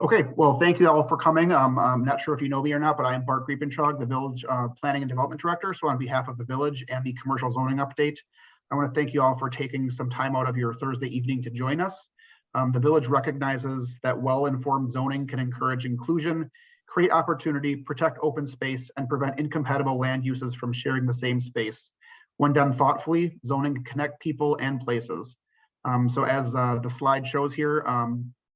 Okay, well, thank you all for coming. I'm not sure if you know me or not, but I am Bart Griepenschlag, the Village Planning and Development Director. So on behalf of the Village and the Commercial Zoning Update, I want to thank you all for taking some time out of your Thursday evening to join us. The Village recognizes that well-informed zoning can encourage inclusion, create opportunity, protect open space, and prevent incompatible land uses from sharing the same space. When done thoughtfully, zoning can connect people and places. So as the slide shows here,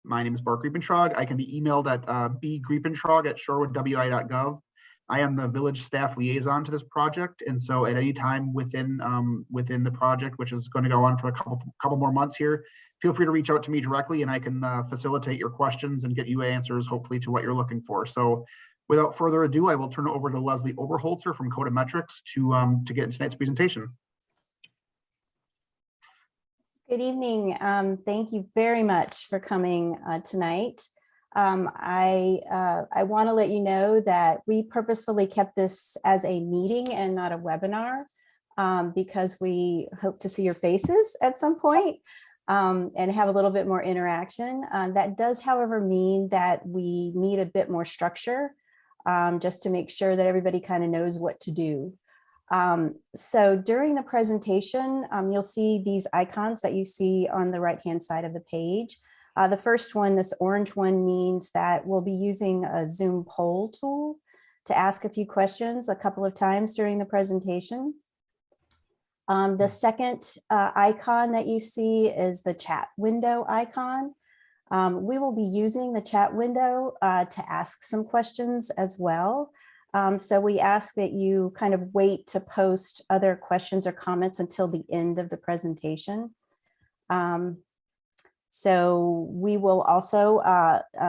my name is Bart Griepenschlag. I can be emailed at bgriepenschlag@shorewoodwi.gov. I am the village staff liaison to this project, and so at any time within the project, which is going to go on for a couple more months here, feel free to reach out to me directly, and I can facilitate your questions and get you answers, hopefully, to what you're looking for. So, without further ado, I will turn it over to Leslie Oberholzer from Codemetrics to get into tonight's presentation. Good evening. Thank you very much for coming tonight. I want to let you know that we purposefully kept this as a meeting and not a webinar because we hope to see your faces at some point and have a little bit more interaction. That does, however, mean that we need a bit more structure just to make sure that everybody kind of knows what to do. So during the presentation, you'll see these icons that you see on the right-hand side of the page. The first one, this orange one, means that we'll be using a Zoom poll tool to ask a few questions a couple of times during the presentation. The second icon that you see is the chat window icon. We will be using the chat window to ask some questions as well. So we ask that you kind of wait to post other questions or comments until the end of the presentation. So we will also,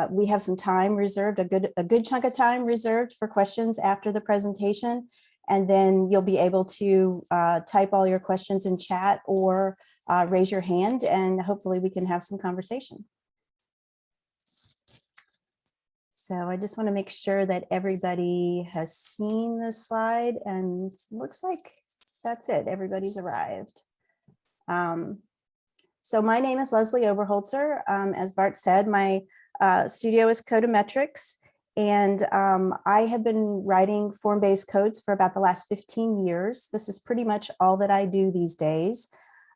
we have some time reserved, a good chunk of time reserved for questions after the presentation. And then you'll be able to type all your questions in chat or raise your hand, and hopefully we can have some conversation. So I just want to make sure that everybody has seen this slide, and looks like that's it. Everybody's arrived. So my name is Leslie Oberholzer. As Bart said, my studio is Codemetrics, and I have been writing form-based codes for about the last 15 years. This is pretty much all that I do these days.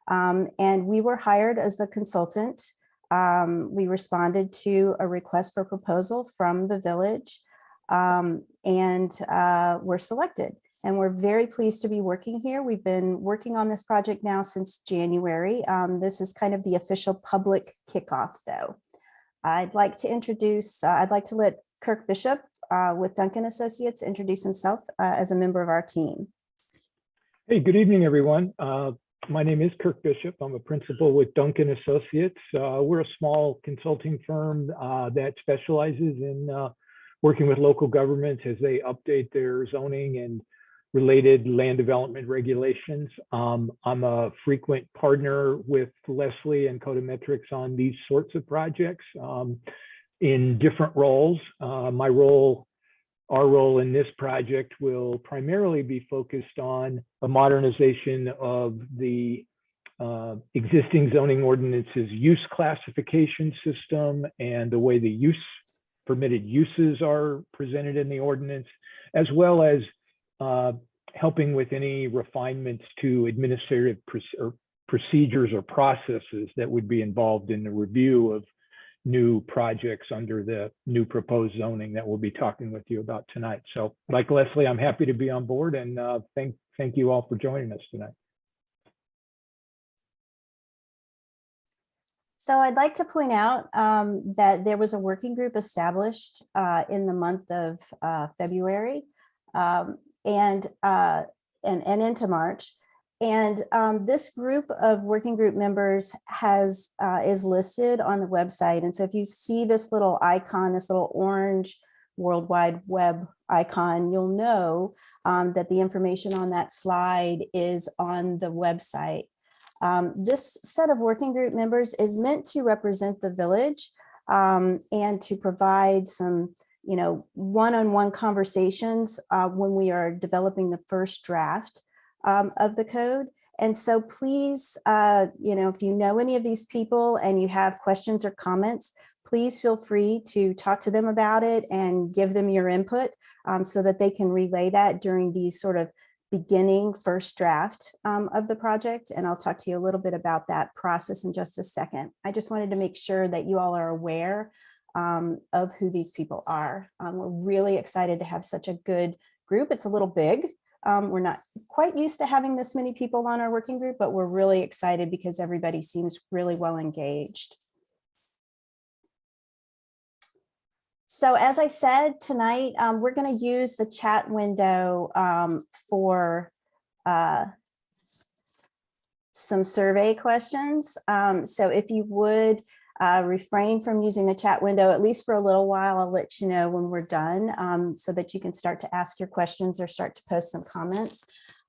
And we were hired as the consultant. We responded to a request for proposal from the village and were selected. And we're very pleased to be working here. We've been working on this project now since January. This is kind of the official public kickoff, though. I'd like to let Kirk Bishop with Duncan Associates introduce himself as a member of our team. Hey, good evening, everyone. My name is Kirk Bishop. I'm a principal with Duncan Associates. We're a small consulting firm that specializes in working with local governments as they update their zoning and related land development regulations. I'm a frequent partner with Leslie and Codemetrics on these sorts of projects in different roles. Our role in this project will primarily be focused on a modernization of the existing zoning ordinances use classification system and the way the permitted uses are presented in the ordinance, as well as helping with any refinements to administrative procedures or processes that would be involved in the review of new projects under the new proposed zoning that we'll be talking with you about tonight. So like Leslie, I'm happy to be on board, and thank you all for joining us tonight. So I'd like to point out that there was a working group established in the month of February and into March. And this group of working group members is listed on the website. And so if you see this little icon, this little orange World Wide Web icon, you'll know that the information on that slide is on the website. This set of working group members is meant to represent the village and to provide some, one-on-one conversations when we are developing the first draft of the code. And so please, if you know any of these people and you have questions or comments, please feel free to talk to them about it and give them your input so that they can relay that during the sort of beginning first draft of the project. And I'll talk to you a little bit about that process in just a second. I just wanted to make sure that you all are aware of who these people are. We're really excited to have such a good group. It's a little big. We're not quite used to having this many people on our working group, but we're really excited because everybody seems really well engaged. So as I said, tonight, we're going to use the chat window for some survey questions. So if you would refrain from using the chat window, at least for a little while, I'll let you know when we're done so that you can start to ask your questions or start to post some comments.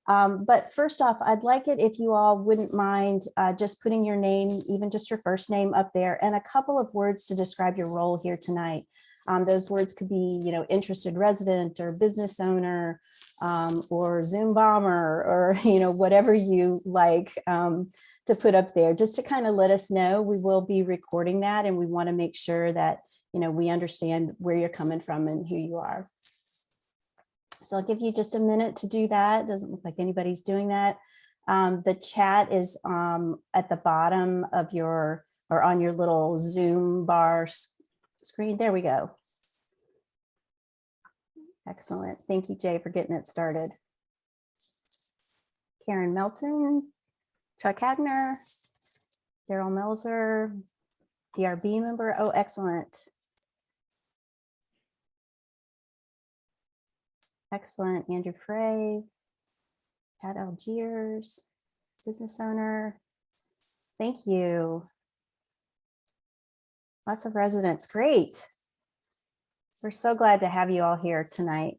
But first off, I'd like it if you all wouldn't mind just putting your name, even just your first name up there, and a couple of words to describe your role here tonight. Those words could be, you know, interested resident or business owner or Zoom bomber or, you know, whatever you like to put up there, just to kind of let us know. We will be recording that, and we want to make sure that, you know, we understand where you're coming from and who you are. So I'll give you just a minute to do that. Doesn't look like anybody's doing that. The chat is at the bottom of your, or on your little Zoom bar screen. There we go. Excellent. Thank you, Jay, for getting it started. Karen Melton, Chuck Hagner, Daryl Melzer, DRB member. Oh, excellent. Excellent. Andrew Frey, Pat Algiers, business owner. Thank you. Lots of residents. Great. We're so glad to have you all here tonight.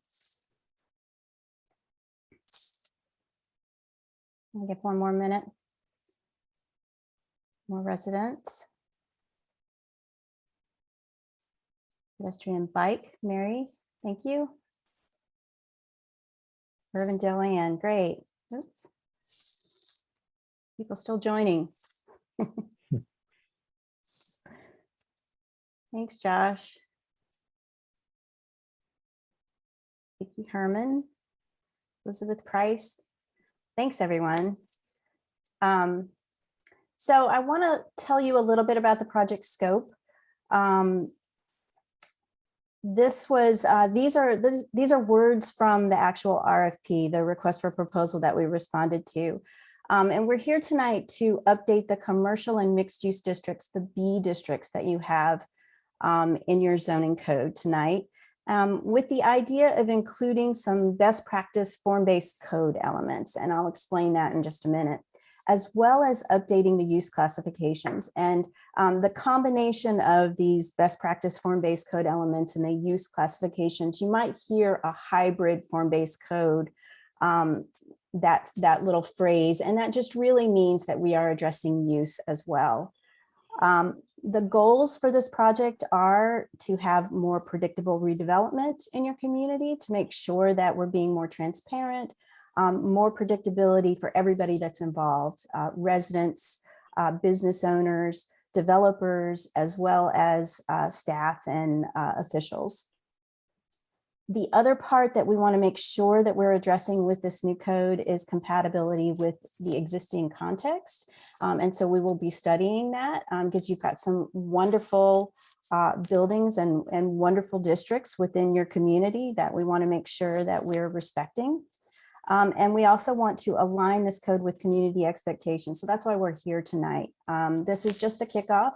I'll give one more minute. More residents. Pedestrian bike, Mary, thank you. Irvin Joanne, great. Oops. People still joining. Thanks, Josh. Vicki Herman, Elizabeth Price. Thanks, everyone. So I want to tell you a little bit about the project scope. These are words from the actual RFP, the request for proposal that we responded to. And we're here tonight to update the commercial and mixed use districts, the B districts that you have in your zoning code tonight, with the idea of including some best practice form-based code elements. And I'll explain that in just a minute, as well as updating the use classifications. And the combination of these best practice form-based code elements and the use classifications, you might hear a hybrid form-based code, that little phrase, and that just really means that we are addressing use as well. The goals for this project are to have more predictable redevelopment in your community, to make sure that we're being more transparent, more predictability for everybody that's involved, residents, business owners, developers, as well as staff and officials. The other part that we want to make sure that we're addressing with this new code is compatibility with the existing context. And so we will be studying that because you've got some wonderful buildings and wonderful districts within your community that we want to make sure that we're respecting. And we also want to align this code with community expectations. So that's why we're here tonight. This is just the kickoff.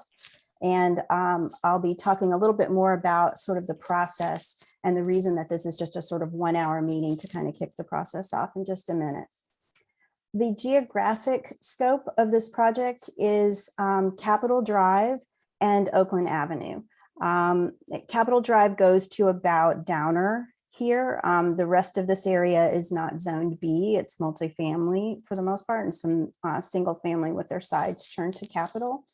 And I'll be talking a little bit more about sort of the process and the reason that this is just a sort of 1 hour meeting to kind of kick the process off in just a minute. The geographic scope of this project is Capitol Drive and Oakland Avenue. Capitol Drive goes to about Downer here. The rest of this area is not zoned B, it's multifamily for the most part, and some single family with their sides turned to Capitol.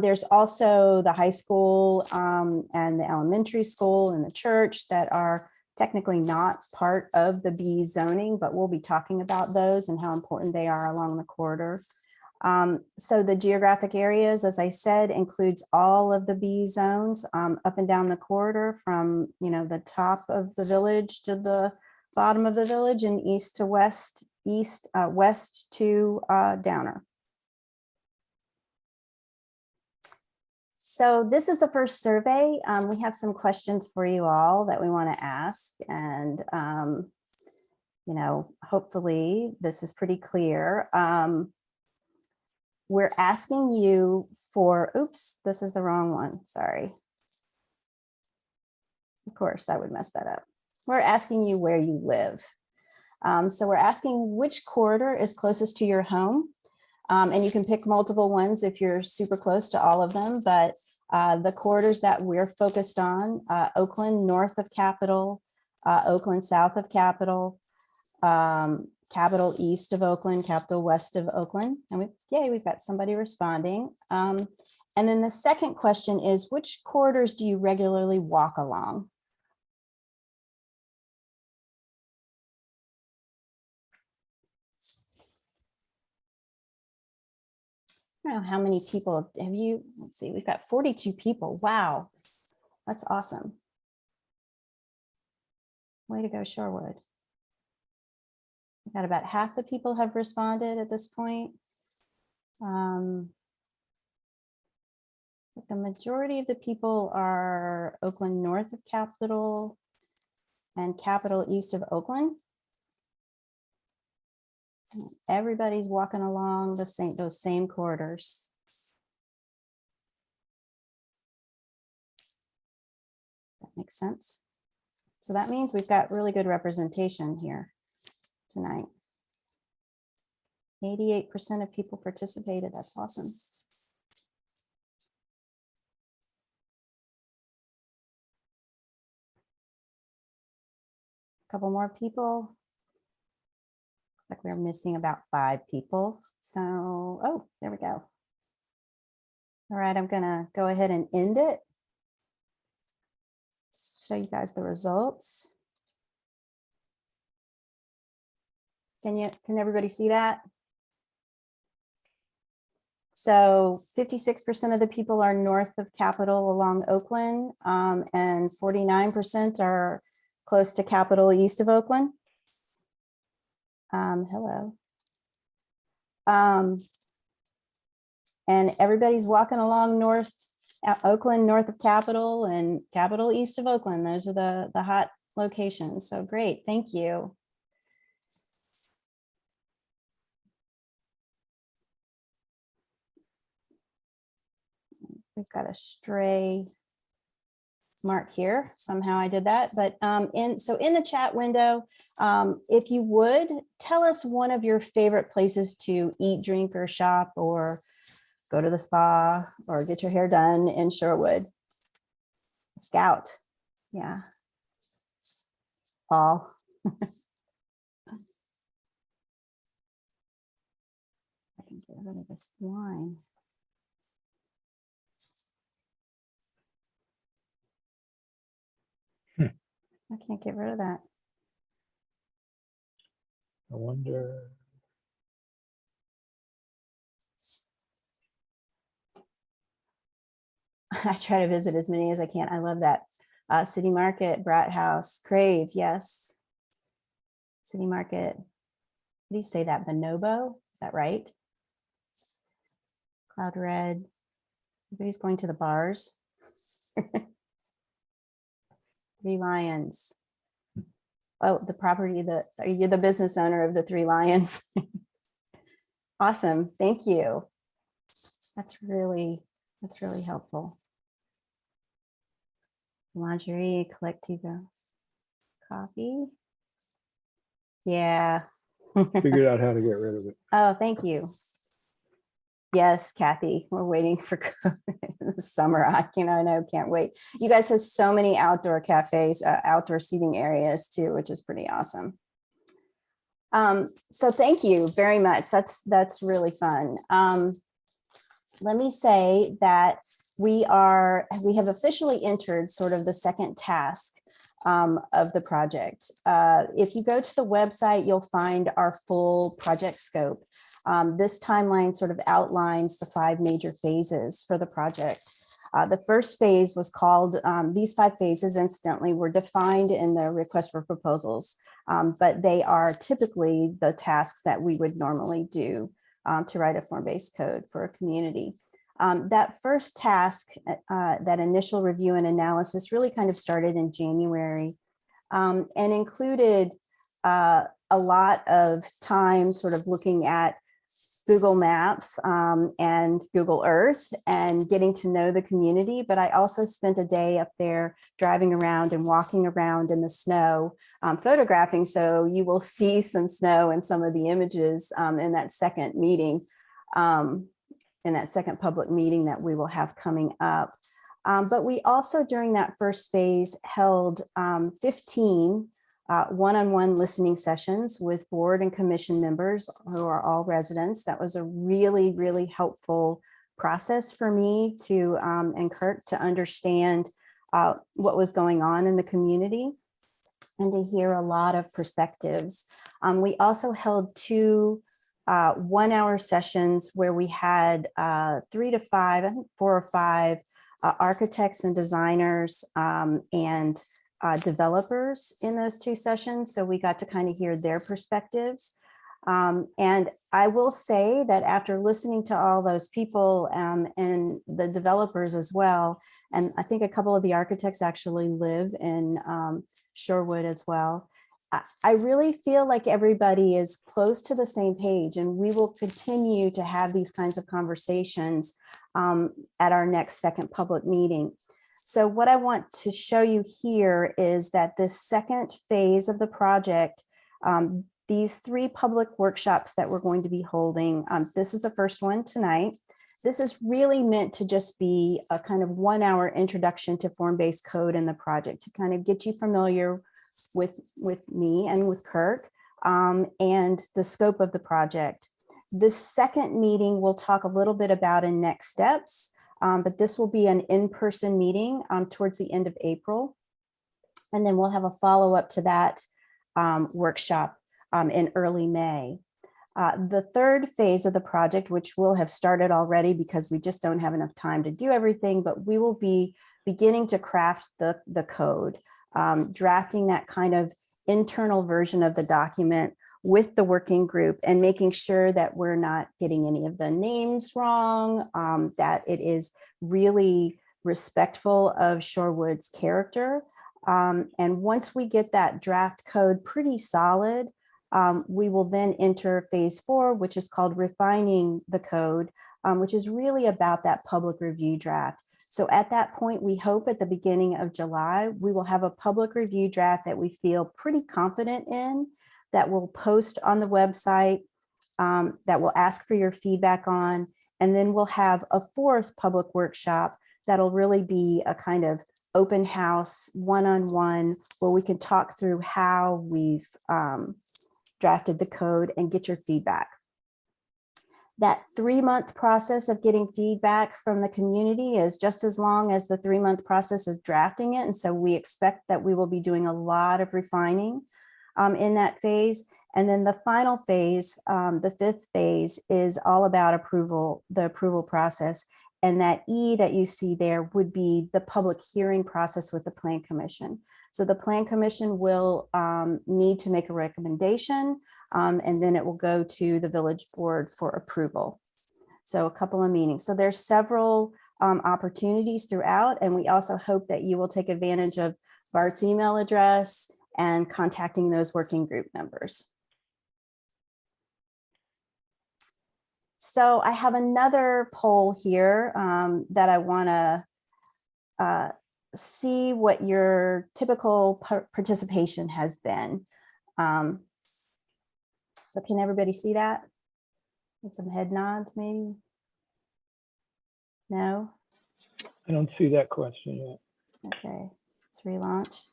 There's also the high school and the elementary school and the church that are technically not part of the B zoning, but we'll be talking about those and how important they are along the corridor. So the geographic areas, as I said, includes all of the B zones up and down the corridor from, the top of the village to the bottom of the village and east to west, west to Downer. So this is the first survey. We have some questions for you all that we want to ask, and hopefully this is pretty clear. We're asking you for, oops, this is the wrong one, sorry. Of course, I would mess that up. We're asking you where you live. So we're asking which corridor is closest to your home. And you can pick multiple ones if you're super close to all of them, but the corridors that we're focused on, Oakland north of Capitol, Oakland south of Capitol, Capitol east of Oakland, Capitol west of Oakland. And we've got somebody responding. And then the second question is, which corridors do you regularly walk along? I don't know how many people have you, let's see, we've got 42 people. Wow, that's awesome. Way to go, Shorewood. We've got about half the people have responded at this point. The majority of the people are Oakland north of Capitol and Capitol east of Oakland. Everybody's walking along those same corridors. That makes sense. So that means we've got really good representation here tonight. 88% of people participated. That's awesome. A couple more people. Looks like we're missing about 5 people. So, oh, there we go. All right, I'm gonna go ahead and end it. Show you guys the results. Can everybody see that? So 56% of the people are north of Capitol along Oakland, and 49% are close to Capitol east of Oakland. Hello. And everybody's walking along Oakland, north of Capitol, and Capitol east of Oakland. Those are the hot locations. So great, thank you. We've got a stray mark here. Somehow I did that, but in the chat window, if you would tell us one of your favorite places to eat, drink, or shop, or go to the spa, or get your hair done in Shorewood. Scout, yeah. All. I can get rid of this line. I can't get rid of that. I wonder. I try to visit as many as I can. I love that. City Market, Brat House, Crave, yes. City Market. How do you say that? Bonobo? Is that right? Cloud Red. Everybody's going to the bars. 3 Lions. Oh, the property, you're the business owner of the 3 Lions. Awesome, thank you. That's really helpful. Lingerie, Collectiva, coffee. Yeah. Figured out how to get rid of it. Oh, thank you. Yes, Kathy, we're waiting for the summer. I know, can't wait. You guys have so many outdoor cafes, outdoor seating areas too, which is pretty awesome. So thank you very much. That's really fun. Let me say that we have officially entered sort of the second task of the project. If you go to the website, you'll find our full project scope. This timeline sort of outlines the 5 major phases for the project. The first phase was called, these 5 phases incidentally were defined in the request for proposals, but they are typically the tasks that we would normally do to write a form-based code for a community. That first task, that initial review and analysis really kind of started in January and included a lot of time sort of looking at Google Maps and Google Earth and getting to know the community. But I also spent a day up there driving around and walking around in the snow, photographing. So you will see some snow in some of the images in that second meeting, in that second public meeting that we will have coming up. But we also during that first phase held 15 one-on-one listening sessions with board and commission members who are all residents. That was a really, really helpful process for me to and Kirk to understand what was going on in the community and to hear a lot of perspectives. We also held 2 one-hour sessions where we had 3 to 5, I think 4 or 5 architects and designers and developers in those 2 sessions. So we got to kind of hear their perspectives. And I will say that after listening to all those people and the developers as well, and I think a couple of the architects actually live in Shorewood as well, I really feel like everybody is close to the same page, and we will continue to have these kinds of conversations at our next second public meeting. So what I want to show you here is that this second phase of the project, these 3 public workshops that we're going to be holding, this is the first one tonight. This is really meant to just be a kind of 1-hour introduction to form-based code in the project to kind of get you familiar with me and with Kirk and the scope of the project. This second meeting we'll talk a little bit about in next steps, but this will be an in-person meeting towards the end of April. And then we'll have a follow-up to that workshop in early May. The third phase of the project, which will have started already because we just don't have enough time to do everything, but we will be beginning to craft the code, drafting that kind of internal version of the document with the working group and making sure that we're not getting any of the names wrong, that it is really respectful of Shorewood's character. And once we get that draft code pretty solid, we will then enter phase 4, which is called refining the code, which is really about that public review draft. So at that point, we hope at the beginning of July, we will have a public review draft that we feel pretty confident in, that we'll post on the website, that we'll ask for your feedback on, and then we'll have a 4th public workshop that'll really be a kind of open house, one-on-one, where we can talk through how we've drafted the code and get your feedback. That 3-month process of getting feedback from the community is just as long as the 3-month process is drafting it. And so we expect that we will be doing a lot of refining in that phase. And then the final phase, the 5th phase, is all about approval, the approval process. And that E that you see there would be the public hearing process with the Plan Commission. So the Plan Commission will need to make a recommendation, and then it will go to the village board for approval. So a couple of meetings. So there's several opportunities throughout, and we also hope that you will take advantage of Bart's email address and contacting those working group members. So I have another poll here that I want to see what your typical participation has been. So can everybody see that? With some head nods, maybe? No? I don't see that question yet. Okay, let's relaunch.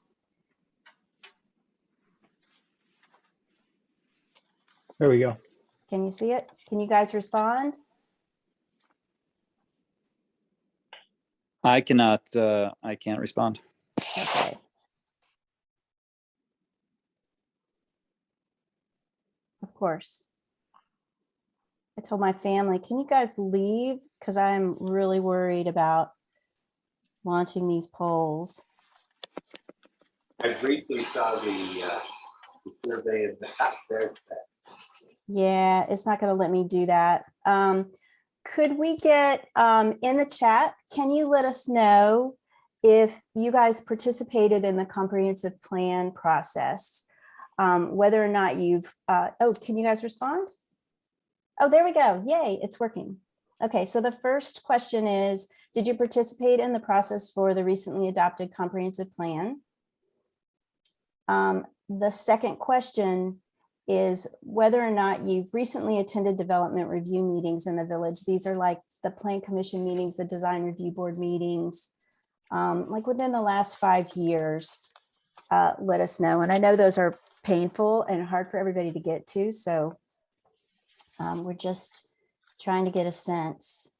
There we go. Can you see it? Can you guys respond? I cannot, I can't respond. Okay. Of course. I told my family, can you guys leave? Because I'm really worried about launching these polls. I briefly saw the survey of the upstairs. Yeah, it's not going to let me do that. Could we get in the chat, can you let us know if you guys participated in the comprehensive plan process? Whether or not you've, oh, can you guys respond? Oh, there we go. Yay, it's working. Okay, so the first question is, did you participate in the process for the recently adopted comprehensive plan? The second question is whether or not you've recently attended development review meetings in the village. These are like the plan commission meetings, the design review board meetings, like within the last 5 years. Let us know. And I know those are painful and hard for everybody to get to. So we're just trying to get a sense.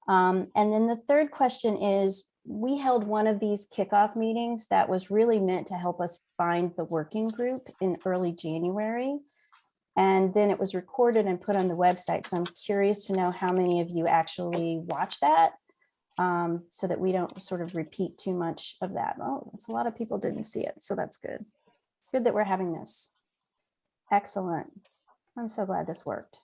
And then the third question is, we held one of these kickoff meetings that was really meant to help us find the working group in early January. And then it was recorded and put on the website. So I'm curious to know how many of you actually watched that, so that we don't sort of repeat too much of that. Oh, it's a lot of people didn't see it. So that's good. Good that we're having this. Excellent. I'm so glad this worked.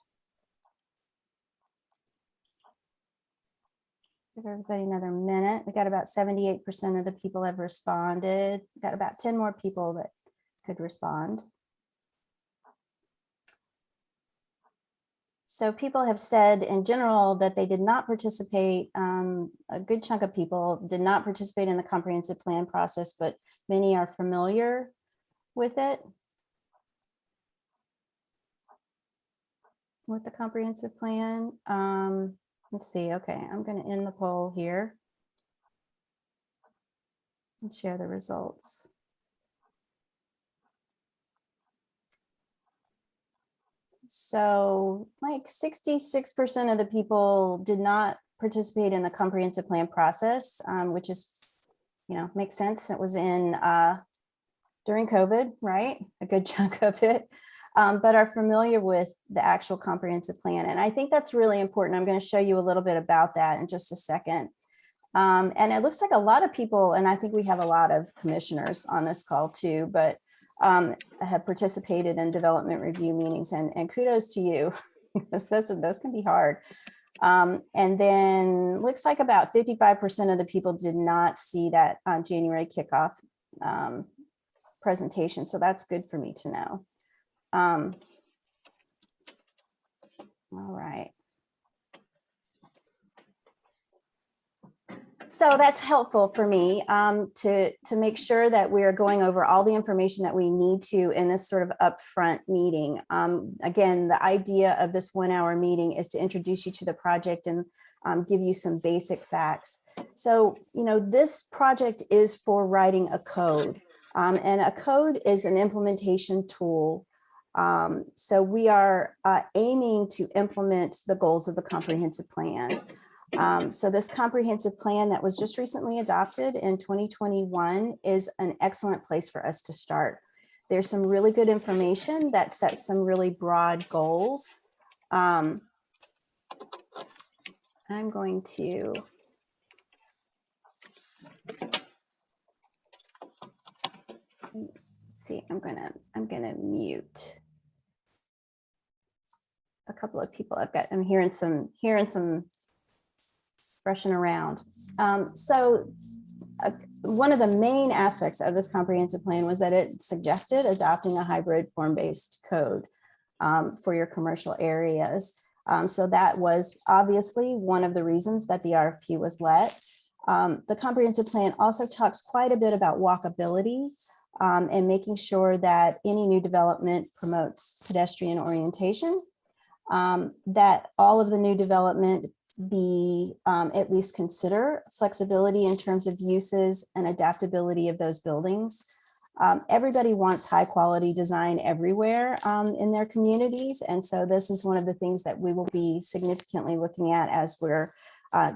Give everybody another minute. We got about 78% of the people have responded. We got about 10 more people that could respond. So people have said in general that they did not participate. A good chunk of people did not participate in the comprehensive plan process, but many are familiar with it. With the comprehensive plan. Let's see. Okay, I'm going to end the poll here and share the results. So like 66% of the people did not participate in the comprehensive plan process, which is, makes sense. It was in during COVID, right? A good chunk of it, but are familiar with the actual comprehensive plan. And I think that's really important. I'm going to show you a little bit about that in just a second. And it looks like a lot of people, and I think we have a lot of commissioners on this call too, but have participated in development review meetings, and kudos to you. Those can be hard. And then looks like about 55% of the people did not see that January kickoff presentation. So that's good for me to know. All right. So that's helpful for me to make sure that we're going over all the information that we need to in this sort of upfront meeting. Again, the idea of this 1 hour meeting is to introduce you to the project and give you some basic facts. So, this project is for writing a code, and a code is an implementation tool. So we are aiming to implement the goals of the comprehensive plan. So this comprehensive plan that was just recently adopted in 2021 is an excellent place for us to start. There's some really good information that sets some really broad goals. I'm going to see. I'm gonna mute a couple of people. I'm hearing some rushing around. One of the main aspects of this comprehensive plan was that it suggested adopting a hybrid form-based code for your commercial areas. So that was obviously one of the reasons that the RFP was let. The comprehensive plan also talks quite a bit about walkability and making sure that any new development promotes pedestrian orientation, that all of the new development be at least consider flexibility in terms of uses and adaptability of those buildings. Everybody wants high quality design everywhere in their communities. And so this is one of the things that we will be significantly looking at as we're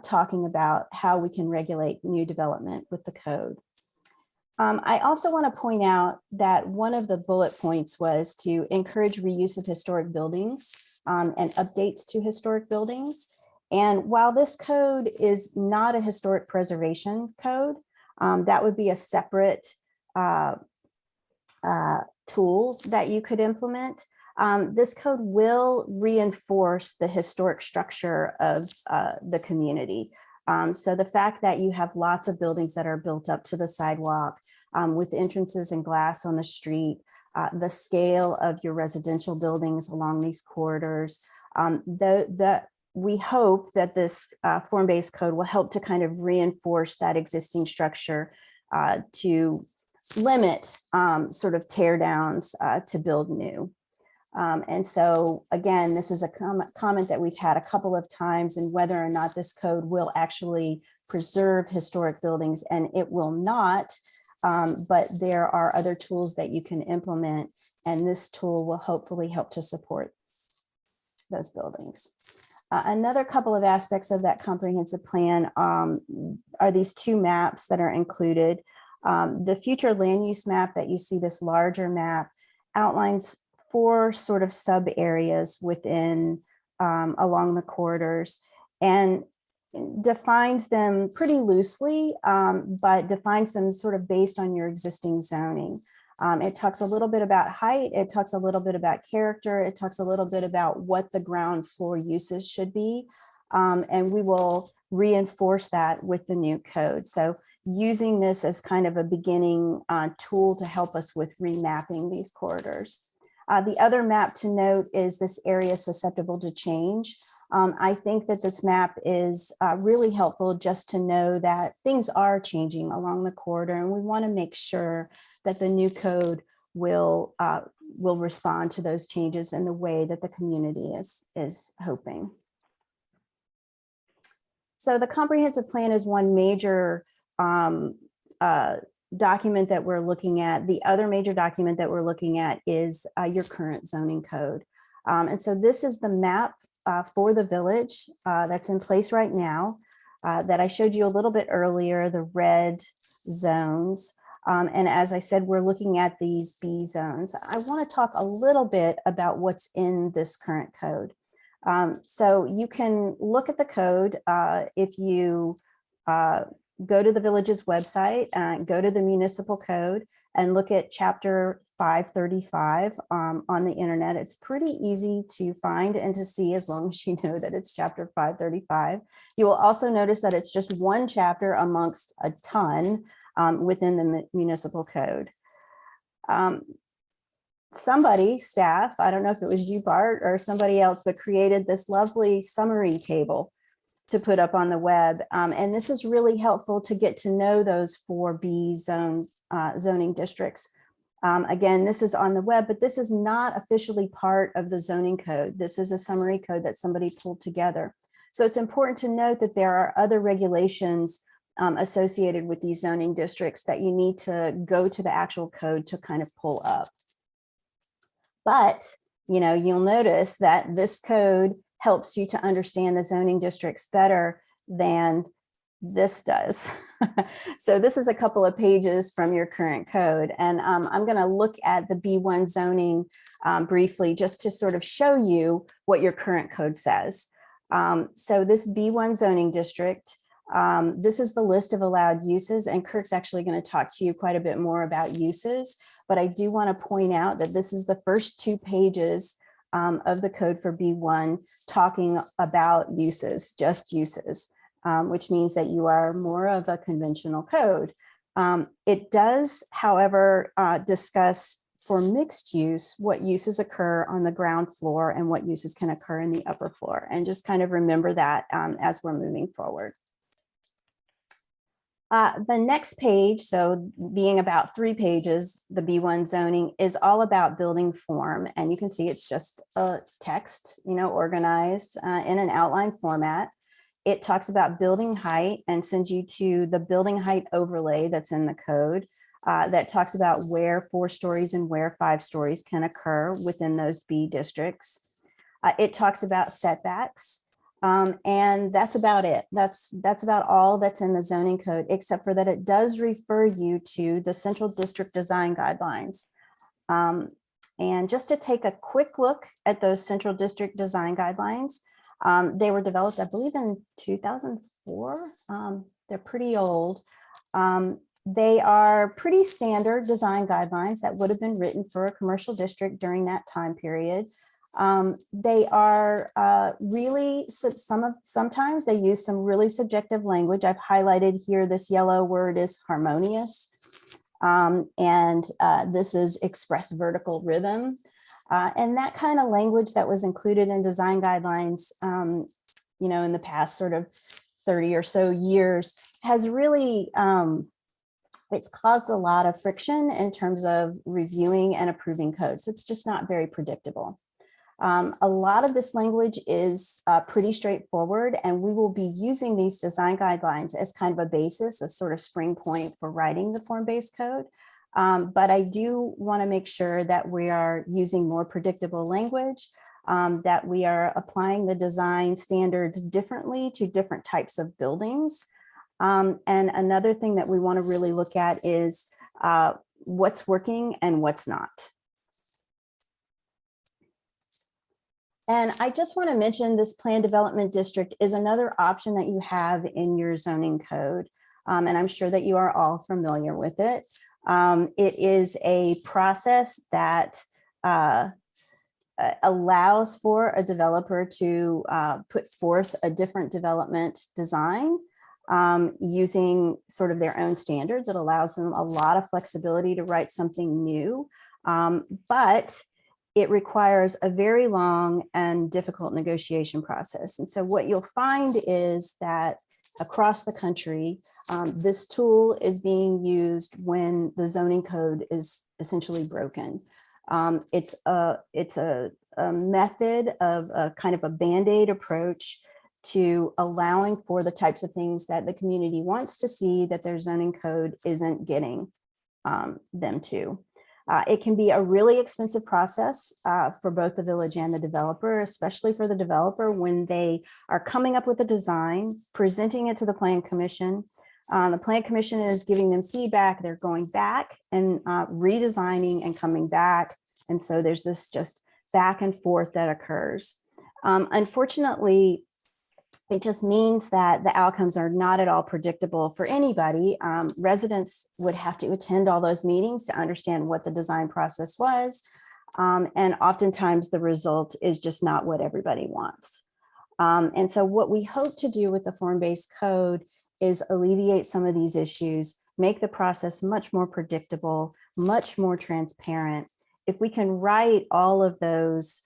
talking about how we can regulate new development with the code. I also want to point out that one of the bullet points was to encourage reuse of historic buildings and updates to historic buildings. And while this code is not a historic preservation code, that would be a separate tool that you could implement. This code will reinforce the historic structure of the community. So the fact that you have lots of buildings that are built up to the sidewalk with entrances and glass on the street, the scale of your residential buildings along these corridors, we hope that this form-based code will help to kind of reinforce that existing structure to limit sort of tear downs to build new. And so again, this is a comment that we've had a couple of times, and whether or not this code will actually preserve historic buildings, and it will not, but there are other tools that you can implement, and this tool will hopefully help to support those buildings. Another couple of aspects of that comprehensive plan are these two maps that are included. The future land use map that you see, this larger map, outlines 4 sort of sub areas within along the corridors and defines them pretty loosely, but defines them sort of based on your existing zoning. It talks a little bit about height, it talks a little bit about character, it talks a little bit about what the ground floor uses should be, and we will reinforce that with the new code. So using this as kind of a beginning tool to help us with remapping these corridors. The other map to note is this area susceptible to change. I think that this map is really helpful just to know that things are changing along the corridor, and we want to make sure that the new code will respond to those changes in the way that the community is hoping. So the comprehensive plan is one major document that we're looking at. The other major document that we're looking at is your current zoning code. And so this is the map for the village that's in place right now that I showed you a little bit earlier, the red zones. And as I said, we're looking at these B zones. I want to talk a little bit about what's in this current code. So you can look at the code if you go to the village's website, go to the municipal code and look at chapter 535 on the internet. It's pretty easy to find and to see as long as you know that it's chapter 535. You will also notice that it's just one chapter amongst a ton within the municipal code. Somebody, staff, I don't know if it was you, Bart, or somebody else, but created this lovely summary table to put up on the web. And this is really helpful to get to know those 4B zoning districts. Again, this is on the web, but this is not officially part of the zoning code. This is a summary code that somebody pulled together. So it's important to note that there are other regulations associated with these zoning districts that you need to go to the actual code to kind of pull up. But, you know, you'll notice that this code helps you to understand the zoning districts better than this does. So this is a couple of pages from your current code. And I'm going to look at the B1 zoning briefly, just to sort of show you what your current code says. So this B1 zoning district, this is the list of allowed uses, and Kirk's actually going to talk to you quite a bit more about uses, but I do want to point out that this is the first 2 pages of the code for B1 talking about uses, just uses, which means that you are more of a conventional code. It does, however, discuss for mixed use what uses occur on the ground floor and what uses can occur in the upper floor, and just kind of remember that as we're moving forward. The next page, so being about 3 pages, the B1 zoning is all about building form. And you can see it's just a text, you know, organized in an outline format. It talks about building height and sends you to the building height overlay that's in the code that talks about where 4 stories and where 5 stories can occur within those B districts. It talks about setbacks. And that's about it. That's about all that's in the zoning code, except for that it does refer you to the Central District Design Guidelines. And just to take a quick look at those central district design guidelines, they were developed, I believe, in 2004. They're pretty old. They are pretty standard design guidelines that would have been written for a commercial district during that time period. They are really, sometimes they use some really subjective language. I've highlighted here, this yellow word is harmonious. This is express vertical rhythm. And that kind of language that was included in design guidelines, in the past sort of 30 or so years has really, it's caused a lot of friction in terms of reviewing and approving codes. It's just not very predictable. A lot of this language is pretty straightforward, and we will be using these design guidelines as kind of a basis, a sort of spring point for writing the form-based code. But I do want to make sure that we are using more predictable language, that we are applying the design standards differently to different types of buildings. And another thing that we want to really look at is what's working and what's not. And I just want to mention this plan development district is another option that you have in your zoning code. And I'm sure that you are all familiar with it. It is a process that allows for a developer to put forth a different development design using sort of their own standards. It allows them a lot of flexibility to write something new, but it requires a very long and difficult negotiation process. And so what you'll find is that across the country, this tool is being used when the zoning code is essentially broken. It's a method of a kind of a Band-Aid approach to allowing for the types of things that the community wants to see that their zoning code isn't getting them to. It can be a really expensive process for both the village and the developer, especially for the developer when they are coming up with a design, presenting it to the Plan Commission. The Plan Commission is giving them feedback. They're going back and redesigning and coming back. And so there's this just back and forth that occurs. Unfortunately, it just means that the outcomes are not at all predictable for anybody. Residents would have to attend all those meetings to understand what the design process was. And oftentimes the result is just not what everybody wants. And so what we hope to do with the form-based code is alleviate some of these issues, make the process much more predictable, much more transparent. If we can write all of those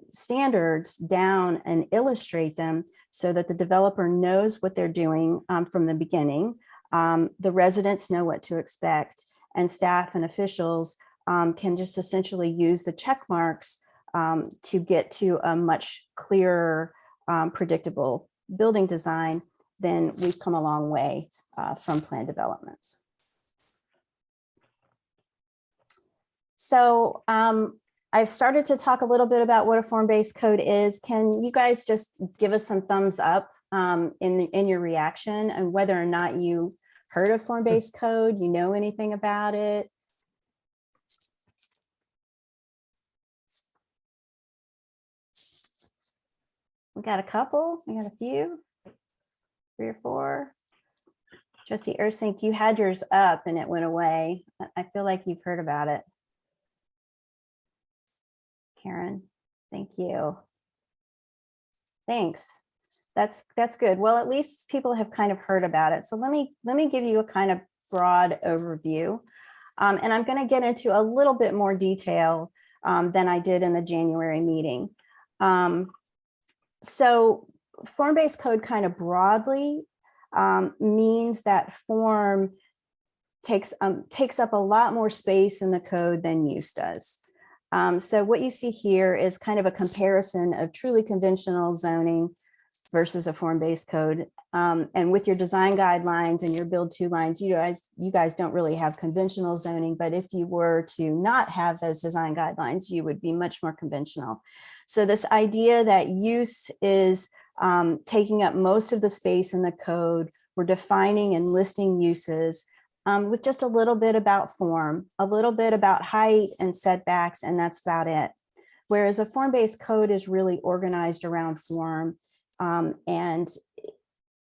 standards down and illustrate them so that the developer knows what they're doing from the beginning, the residents know what to expect, and staff and officials can just essentially use the check marks to get to a much clearer, predictable building design, then we've come a long way from plan developments. So I've started to talk a little bit about what a form-based code is. Can you guys just give us some thumbs up in your reaction and whether or not you heard of form-based code, you know anything about it? We got a couple, we got a few, 3 or 4. Trustee Ursink, you had yours up and it went away. I feel like you've heard about it. Karen, thank you. Thanks. That's good. Well, at least people have kind of heard about it. So let me give you a kind of broad overview. And I'm going to get into a little bit more detail than I did in the January meeting. So form-based code kind of broadly means that form takes up a lot more space in the code than use does. So what you see here is kind of a comparison of truly conventional zoning versus a form-based code. And with your design guidelines and your build 2 lines, you guys don't really have conventional zoning, but if you were to not have those design guidelines, you would be much more conventional. So this idea that use is taking up most of the space in the code, we're defining and listing uses, with just a little bit about form, a little bit about height and setbacks, and that's about it. Whereas a form-based code is really organized around form, and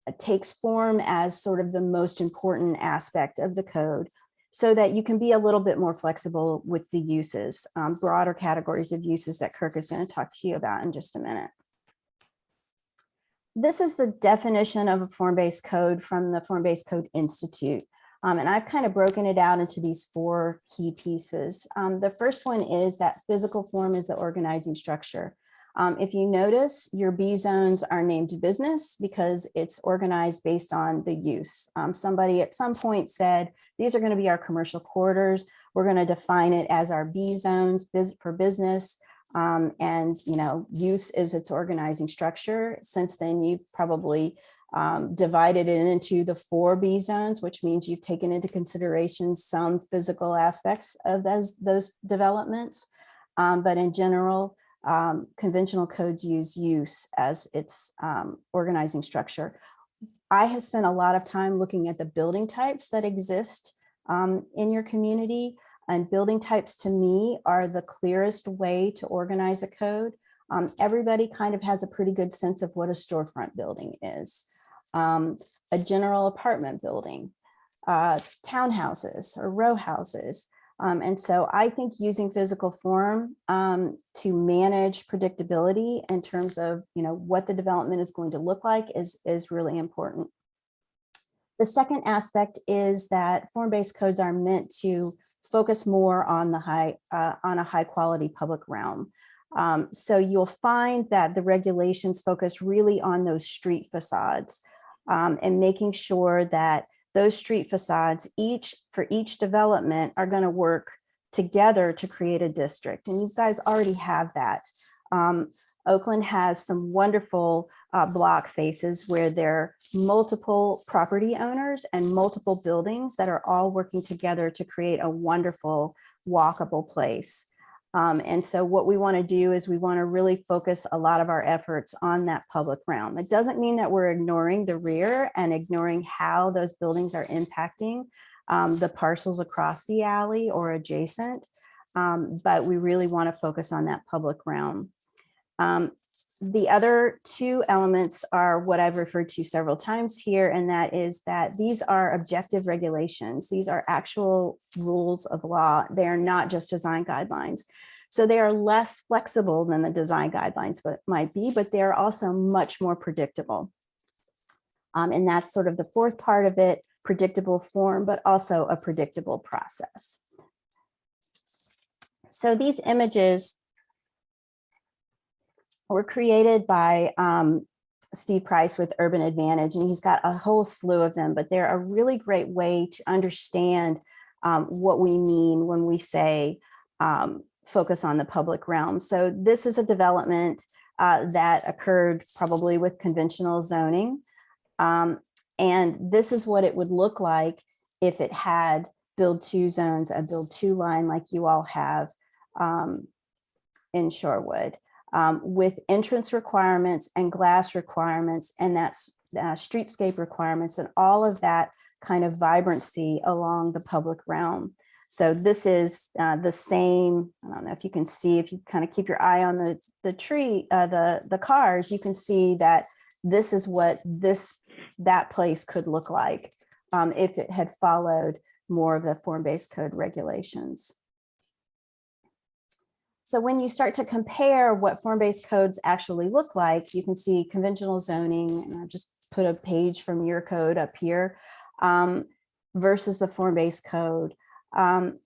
it takes form as sort of the most important aspect of the code, so that you can be a little bit more flexible with the uses, broader categories of uses that Kirk is going to talk to you about in just a minute. This is the definition of a form-based code from the Form-Based Code Institute. And I've kind of broken it out into these 4 key pieces. The first one is that physical form is the organizing structure. If you notice, your B zones are named business because it's organized based on the use. Somebody at some point said, these are going to be our commercial quarters. We're going to define it as our B zones for business. And, you know, use is its organizing structure. Since then, you've probably divided it into the 4 B zones, which means you've taken into consideration some physical aspects of those developments. But in general, conventional codes use use as its organizing structure. I have spent a lot of time looking at the building types that exist in your community, and building types to me are the clearest way to organize a code. Everybody kind of has a pretty good sense of what a storefront building is, a general apartment building, townhouses or row houses. And so I think using physical form to manage predictability in terms of, you know, what the development is going to look like is really important. The second aspect is that form-based codes are meant to focus more on the on a high quality public realm. So you'll find that the regulations focus really on those street facades and making sure that those street facades, for each development, are going to work together to create a district. And you guys already have that. Oakland has some wonderful block faces where there are multiple property owners and multiple buildings that are all working together to create a wonderful walkable place. And so what we want to do is we want to really focus a lot of our efforts on that public realm. It doesn't mean that we're ignoring the rear and ignoring how those buildings are impacting the parcels across the alley or adjacent, but we really want to focus on that public realm. The other 2 elements are what I've referred to several times here, and that is that these are objective regulations. These are actual rules of law. They are not just design guidelines. So they are less flexible than the design guidelines might be, but they're also much more predictable. And that's sort of the 4th part of it, predictable form, but also a predictable process. So these images were created by Steve Price with Urban Advantage, and he's got a whole slew of them, but they're a really great way to understand what we mean when we say focus on the public realm. So this is a development that occurred probably with conventional zoning. And this is what it would look like if it had build 2 zones, a build 2 line like you all have in Shorewood. With entrance requirements and glass requirements, and that's streetscape requirements, and all of that kind of vibrancy along the public realm. So this is the same. I don't know if you can see, if you kind of keep your eye on the tree, the cars, you can see that this is what that place could look like if it had followed more of the form-based code regulations. So when you start to compare what form-based codes actually look like, you can see conventional zoning, and I just put a page from your code up here, versus the form-based code.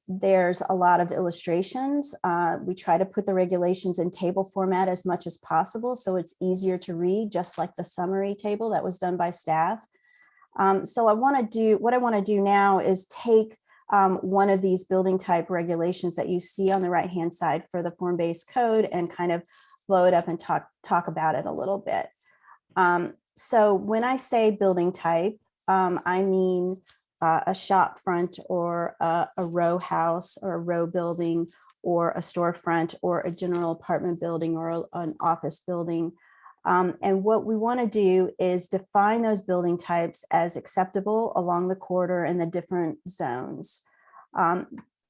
There's a lot of illustrations. We try to put the regulations in table format as much as possible, so it's easier to read, just like the summary table that was done by staff. So what I want to do now is take one of these building type regulations that you see on the right-hand side for the form-based code and kind of blow it up and talk about it a little bit. So when I say building type, I mean a shop front or a row house or a row building or a storefront or a general apartment building or an office building. And what we want to do is define those building types as acceptable along the corridor and the different zones.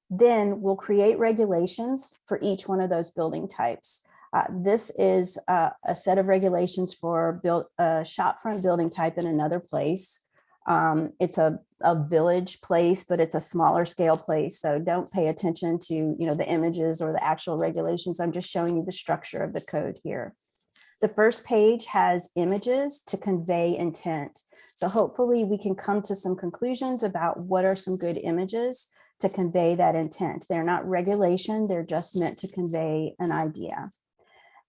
Then we'll create regulations for each one of those building types. This is a set of regulations for shopfront building type in another place. It's a village place, but it's a smaller scale place. So don't pay attention to, the images or the actual regulations. I'm just showing you the structure of the code here. The first page has images to convey intent. So hopefully we can come to some conclusions about what are some good images to convey that intent. They're not regulation, they're just meant to convey an idea.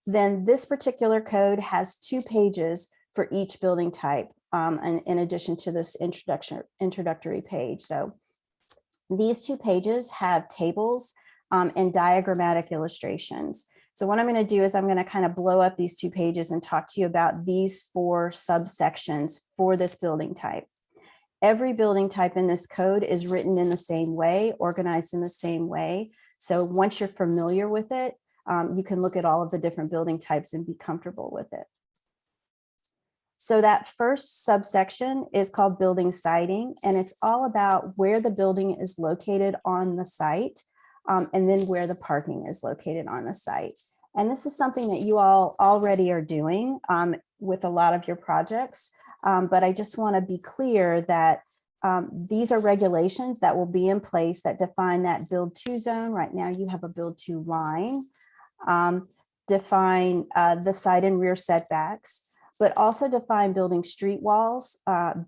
Then this particular code has 2 pages for each building type, and in addition to this introductory page. So these 2 pages have tables and diagrammatic illustrations. So what I'm going to do is I'm going to kind of blow up these 2 pages and talk to you about these 4 subsections for this building type. Every building type in this code is written in the same way, organized in the same way. So once you're familiar with it, you can look at all of the different building types and be comfortable with it. So that first subsection is called building siting, and it's all about where the building is located on the site, and then where the parking is located on the site. And this is something that you all already are doing with a lot of your projects. But I just want to be clear that these are regulations that will be in place that define that build to zone. Right now you have a build to line, define the side and rear setbacks, but also define building street walls,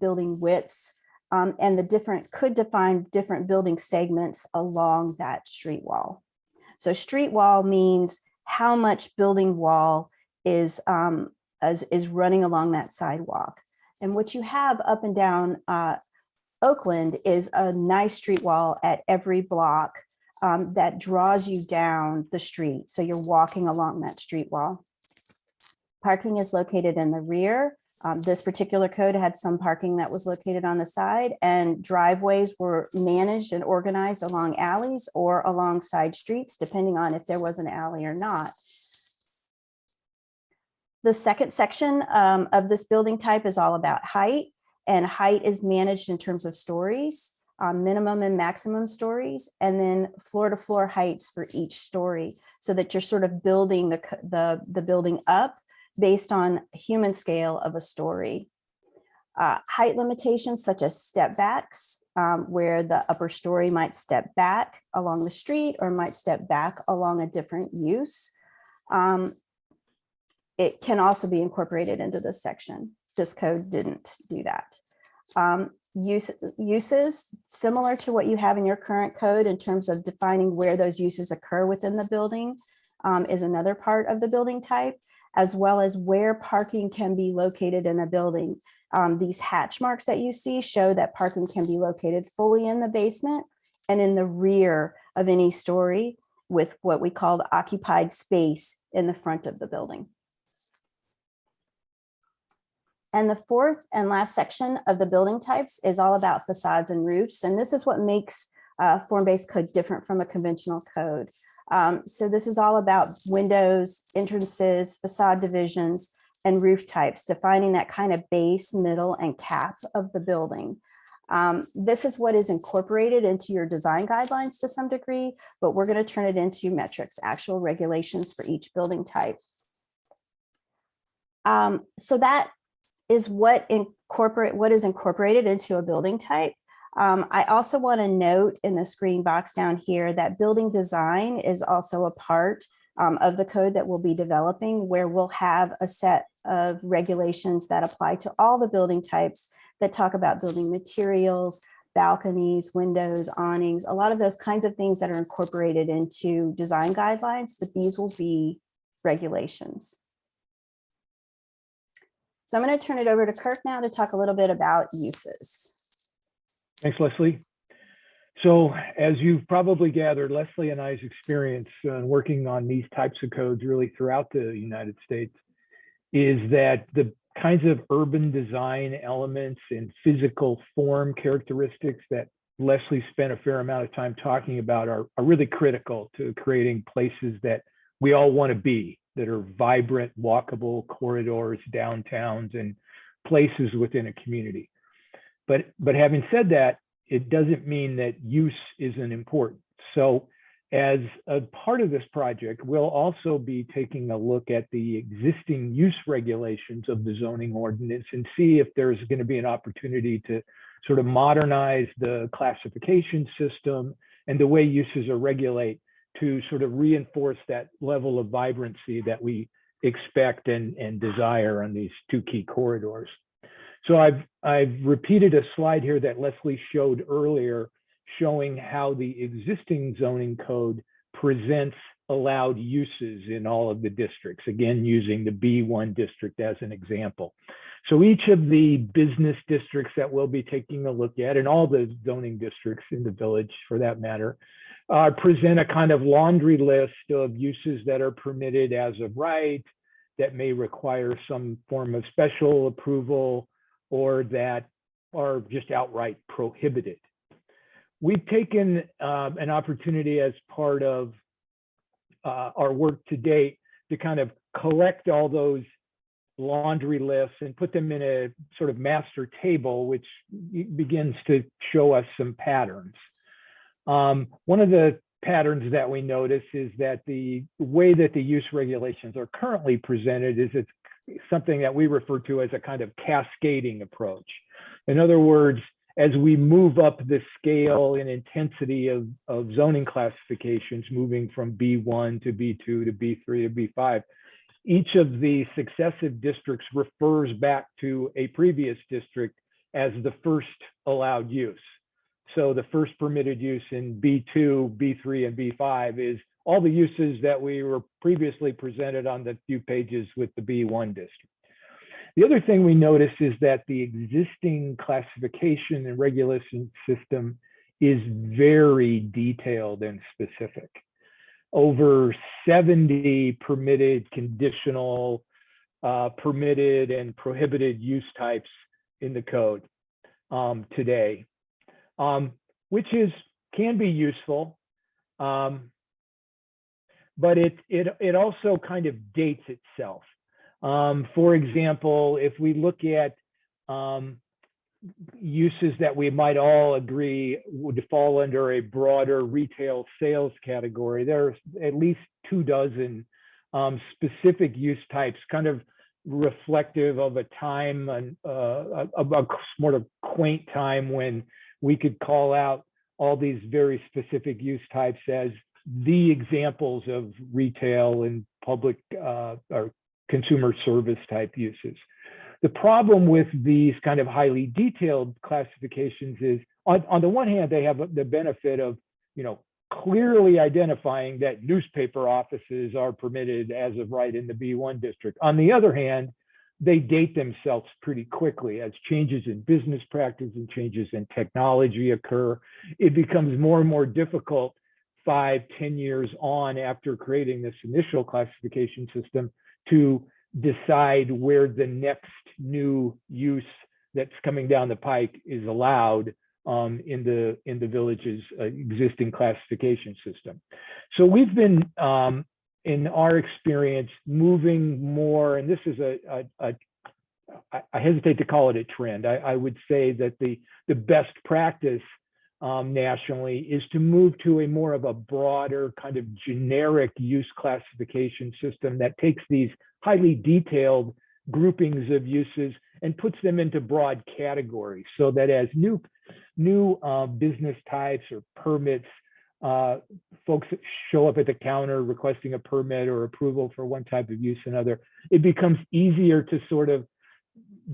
building widths, and could define different building segments along that street wall. So street wall means how much building wall is running along that sidewalk. And what you have up and down Oakland is a nice street wall at every block that draws you down the street. So you're walking along that street wall. Parking is located in the rear. This particular code had some parking that was located on the side, and driveways were managed and organized along alleys or along side streets, depending on if there was an alley or not. The second section of this building type is all about height, and height is managed in terms of stories, minimum and maximum stories, and then floor to floor heights for each story, so that you're sort of building the building up based on human scale of a story. Height limitations such as step backs, where the upper story might step back along the street or might step back along a different use. It can also be incorporated into this section. This code didn't do that. Uses similar to what you have in your current code in terms of defining where those uses occur within the building is another part of the building type, as well as where parking can be located in a building. These hatch marks that you see show that parking can be located fully in the basement and in the rear of any story, with what we call the occupied space in the front of the building. And the fourth and last section of the building types is all about facades and roofs. And this is what makes form-based code different from a conventional code. So this is all about windows, entrances, facade divisions, and roof types, defining that kind of base, middle, and cap of the building. This is what is incorporated into your design guidelines to some degree, but we're going to turn it into metrics, actual regulations for each building type. So that is what is incorporated into a building type. I also want to note in this green box down here that building design is also a part of the code that we'll be developing, where we'll have a set of regulations that apply to all the building types that talk about building materials, balconies, windows, awnings, a lot of those kinds of things that are incorporated into design guidelines, but these will be regulations. So I'm going to turn it over to Kirk now to talk a little bit about uses. Thanks, Leslie. So as you've probably gathered, Leslie and I's experience working on these types of codes really throughout the United States is that the kinds of urban design elements and physical form characteristics that Leslie spent a fair amount of time talking about are really critical to creating places that we all want to be that are vibrant, walkable corridors, downtowns, and places within a community. But having said that, it doesn't mean that use isn't important. So as a part of this project, we'll also be taking a look at the existing use regulations of the zoning ordinance and see if there's going to be an opportunity to sort of modernize the classification system and the way uses are regulated to sort of reinforce that level of vibrancy that we expect and desire on these two key corridors. So I've repeated a slide here that Leslie showed earlier, showing how the existing zoning code presents allowed uses in all of the districts, again, using the B1 district as an example. So each of the business districts that we'll be taking a look at, and all the zoning districts in the village for that matter, present a kind of laundry list of uses that are permitted as of right, that may require some form of special approval, or that are just outright prohibited. We've taken an opportunity as part of our work to date to kind of collect all those laundry lists and put them in a sort of master table, which begins to show us some patterns. One of the patterns that we notice is that the way that the use regulations are currently presented is it's something that we refer to as a kind of cascading approach. In other words, as we move up the scale and intensity of zoning classifications, moving from B1 to B2 to B3 to B5, each of the successive districts refers back to a previous district as the first allowed use. So the first permitted use in B2, B3, and B5 is all the uses that we were previously presented on the few pages with the B1 district. The other thing we notice is that the existing classification and regulation system is very detailed and specific. Over 70 permitted, conditional, permitted, and prohibited use types in the code today, which can be useful, but it also kind of dates itself. For example, if we look at uses that we might all agree would fall under a broader retail sales category, there's at least 24 specific use types, kind of reflective of a time and a sort of quaint time when we could call out all these very specific use types as the examples of retail and public or consumer service type uses. The problem with these kind of highly detailed classifications is, on the one hand, they have the benefit of, clearly identifying that newspaper offices are permitted as of right in the B1 district. On the other hand, they date themselves pretty quickly as changes in business practice and changes in technology occur. It becomes more and more difficult 5-10 years on after creating this initial classification system to decide where the next new use that's coming down the pike is allowed in the village's existing classification system. So we've been, in our experience, moving more, and this is I hesitate to call it a trend. I would say that the best practice nationally is to move to a more of a broader kind of generic use classification system that takes these highly detailed groupings of uses and puts them into broad categories, so that as new business types or permits, folks that show up at the counter requesting a permit or approval for one type of use another, it becomes easier to sort of,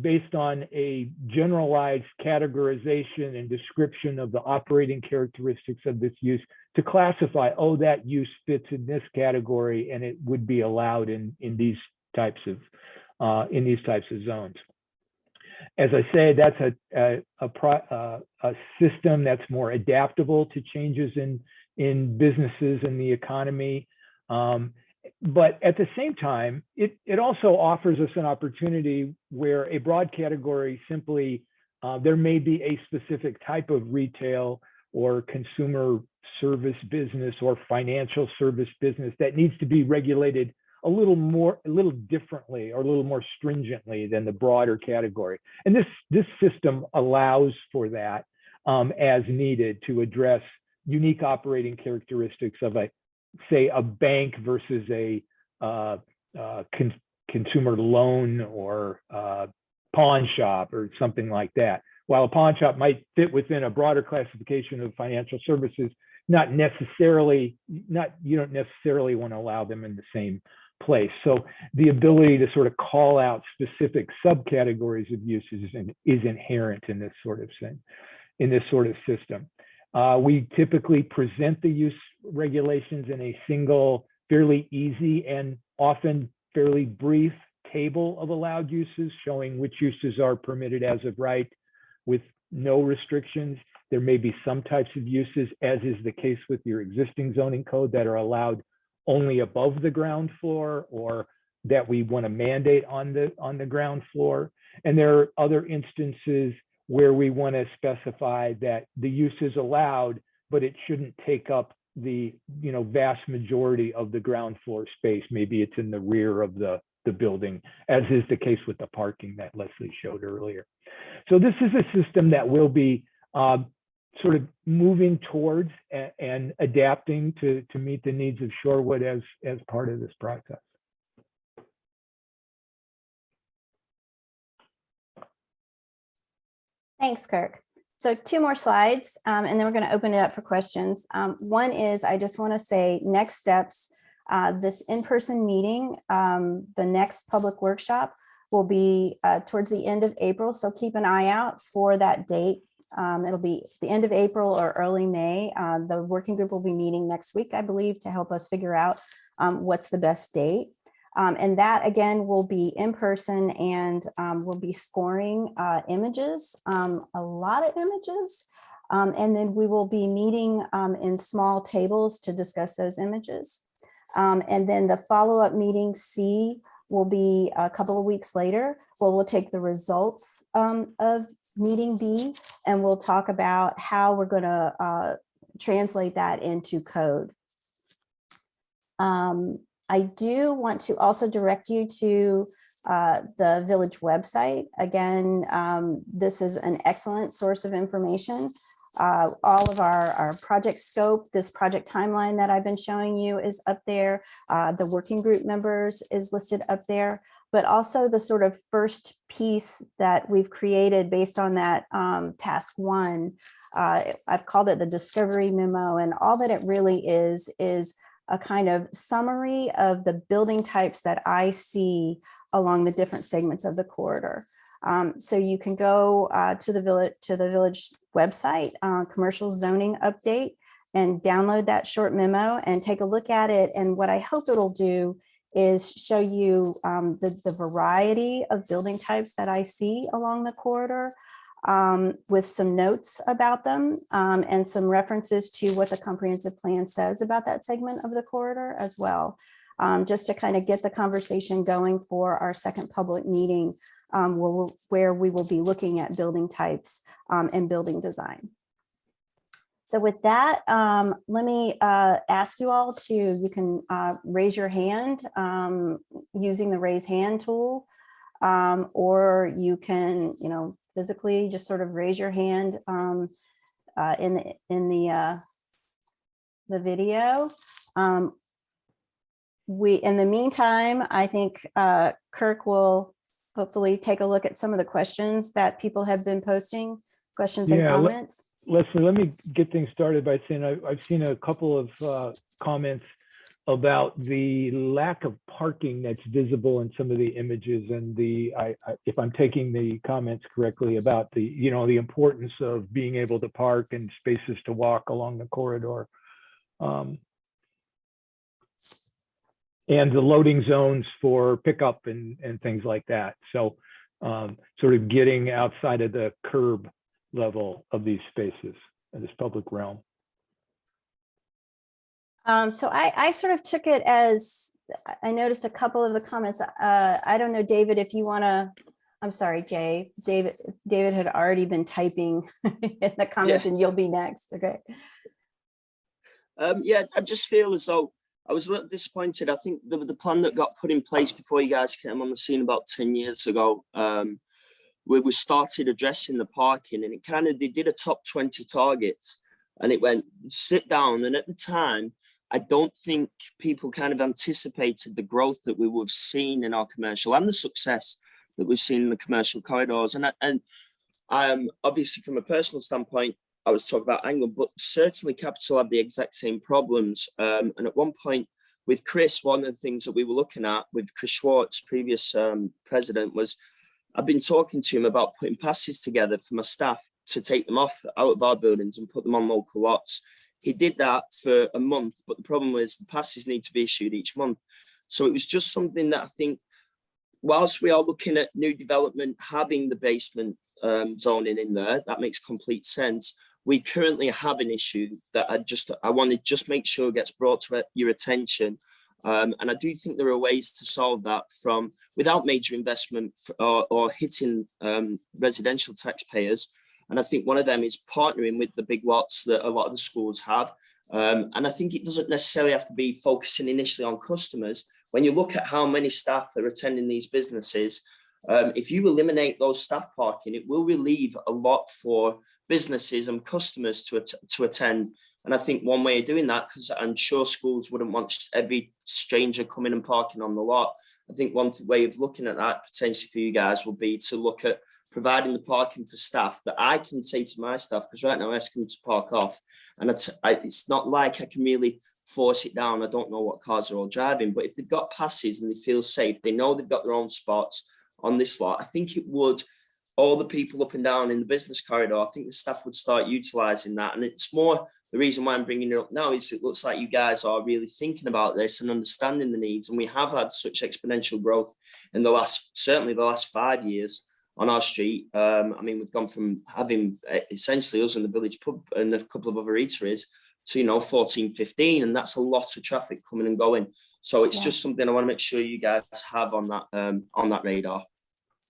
based on a generalized categorization and description of the operating characteristics of this use, to classify, oh, that use fits in this category and it would be allowed in these types of zones. As I say, that's a system that's more adaptable to changes in businesses and the economy. But at the same time, it also offers us an opportunity where a broad category simply, there may be a specific type of retail or consumer service business or financial service business that needs to be regulated a little differently or a little more stringently than the broader category. And this system allows for that as needed to address unique operating characteristics of say a bank versus a consumer loan or pawn shop or something like that. While a pawn shop might fit within a broader classification of financial services, you don't necessarily want to allow them in the same place. So the ability to sort of call out specific subcategories of uses is inherent in this sort of thing, in this sort of system. We typically present the use regulations in a single, fairly easy and often fairly brief table of allowed uses, showing which uses are permitted as of right with no restrictions. There may be some types of uses, as is the case with your existing zoning code, that are allowed only above the ground floor or that we want to mandate on the ground floor. And there are other instances where we want to specify that the use is allowed, but it shouldn't take up the vast majority of the ground floor space. Maybe it's in the rear of the building, as is the case with the parking that Leslie showed earlier. So this is a system that will be sort of moving towards and adapting to meet the needs of Shorewood as part of this process. Thanks, Kirk. So 2 more slides, and then we're going to open it up for questions. One is, I just want to say next steps. This in-person meeting, the next public workshop will be towards the end of April. So keep an eye out for that date. It'll be the end of April or early May. The working group will be meeting next week, I believe, to help us figure out what's the best date. And that, again, will be in person, and we'll be scoring images, a lot of images. And then we will be meeting in small tables to discuss those images. And then the follow-up meeting C will be a couple of weeks later, where we'll take the results of meeting B, and we'll talk about how we're going to translate that into code. I do want to also direct you to the village website. Again, this is an excellent source of information. All of our project scope, this project timeline that I've been showing you is up there. The working group members is listed up there, but also the sort of first piece that we've created based on that task 1. I've called it the Discovery Memo, and all that it really is a kind of summary of the building types that I see along the different segments of the corridor. So you can go to the village website, commercial zoning update, and download that short memo and take a look at it. And what I hope it'll do is show you the variety of building types that I see along the corridor, with some notes about them and some references to what the comprehensive plan says about that segment of the corridor as well, just to kind of get the conversation going for our second public meeting, where we will be looking at building types and building design. So with that, let me ask you all you can raise your hand using the raise hand tool, or you can, physically just sort of raise your hand in the video. In the meantime, I think Kirk will hopefully take a look at some of the questions that people have been posting, questions and comments. Leslie, let me get things started by saying I've seen a couple of comments about the lack of parking that's visible in some of the images, and if I'm taking the comments correctly, about the importance of being able to park and spaces to walk along the corridor, and the loading zones for pickup and things like that. So sort of getting outside of the curb level of these spaces in this public realm. So I sort of took it as, I noticed a couple of the comments. I don't know, David, if you want to, I'm sorry, Jay, David had already been typing in the comments, and you'll be next. Okay. Yeah, I just feel as though I was a little disappointed. I think the plan that got put in place before you guys came on the scene about 10 years ago, where we started addressing the parking, and they did a top 20 targets, and it went sit down. And at the time, I don't think people kind of anticipated the growth that we would have seen in our commercial and the success that we've seen in the commercial corridors. And obviously from a personal standpoint, I was talking about Angle, but certainly Capital had the exact same problems. And at one point with Chris, one of the things that we were looking at with Chris Schwartz, previous president, was I've been talking to him about putting passes together for my staff to take them out of our buildings and put them on local lots. He did that for a month, but the problem was the passes need to be issued each month. So it was just something that I think, whilst we are looking at new development, having the basement zoning in there, that makes complete sense. We currently have an issue that I want to just make sure gets brought to your attention. And I do think there are ways to solve that without major investment or hitting residential taxpayers. And I think one of them is partnering with the big lots that a lot of the schools have. And I think it doesn't necessarily have to be focusing initially on customers. When you look at how many staff are attending these businesses, if you eliminate those staff parking, it will relieve a lot for businesses and customers to attend. And I think one way of doing that, because I'm sure schools wouldn't want every stranger coming and parking on the lot. I think one way of looking at that potentially for you guys will be to look at providing the parking for staff that I can say to my staff, because right now I ask them to park off, and it's not like I can really force it down. I don't know what cars are all driving, but if they've got passes and they feel safe, they know they've got their own spots on this lot, I think it would, all the people up and down in the business corridor, I think the staff would start utilising that. And it's more, the reason why I'm bringing it up now is it looks like you guys are really thinking about this and understanding the needs. And we have had such exponential growth in certainly the last 5 years on our street. I mean, we've gone from having essentially us in the village pub and a couple of other eateries to, 14, 15, and that's a lot of traffic coming and going. So it's just something I want to make sure you guys have on that radar.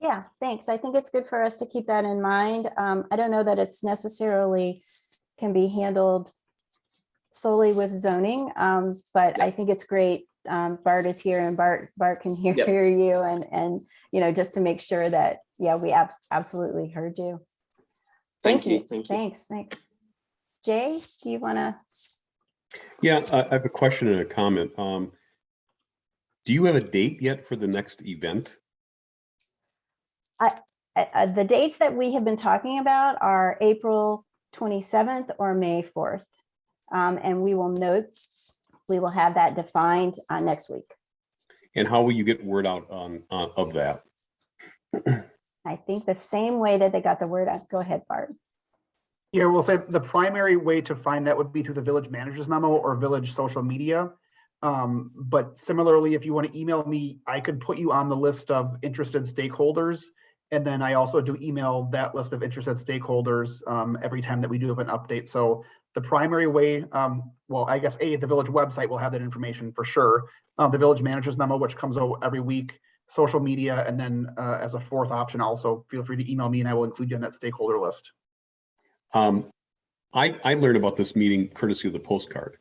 Yeah, thanks. I think it's good for us to keep that in mind. I don't know that it's necessarily can be handled solely with zoning, but I think it's great. Bart is here, and Bart can hear you, and just to make sure that we absolutely heard you. Thank you. Thanks. Jay, do you want to? Yeah, I have a question and a comment. Do you have a date yet for the next event? The dates that we have been talking about are April 27th or May 4th. And we will have that defined next week. And how will you get word out of that? I think the same way that they got the word out. Go ahead, Bart. Yeah, we'll say the primary way to find that would be through the village manager's memo or village social media. But similarly, if you want to email me, I could put you on the list of interested stakeholders. And then I also do email that list of interested stakeholders every time that we do have an update. So the primary way, well, I guess the village website will have that information for sure. The village manager's memo, which comes out every week, social media, and then as a fourth option, also feel free to email me and I will include you on that stakeholder list. I learned about this meeting courtesy of the postcard.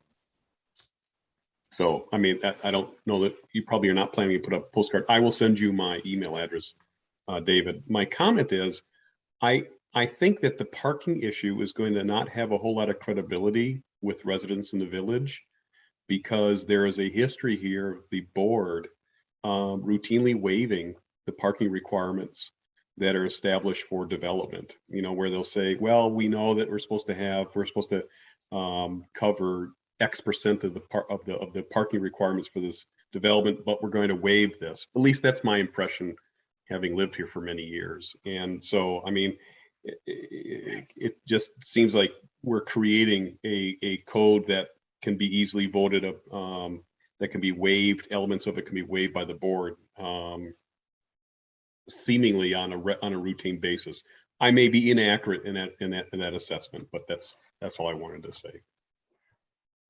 So, I mean, I don't know that you probably are not planning to put up a postcard. I will send you my email address, David. My comment is, I think that the parking issue is going to not have a whole lot of credibility with residents in the village, because there is a history here of the board routinely waiving the parking requirements that are established for development, where they'll say, well, we know that we're supposed to cover X% of the parking requirements for this development, but we're going to waive this. At least that's my impression, having lived here for many years. And so, I mean, it just seems like we're creating a code that can be easily voted up, that can be waived. Elements of it can be waived by the board, seemingly on a routine basis. I may be inaccurate in that assessment, but that's all I wanted to say.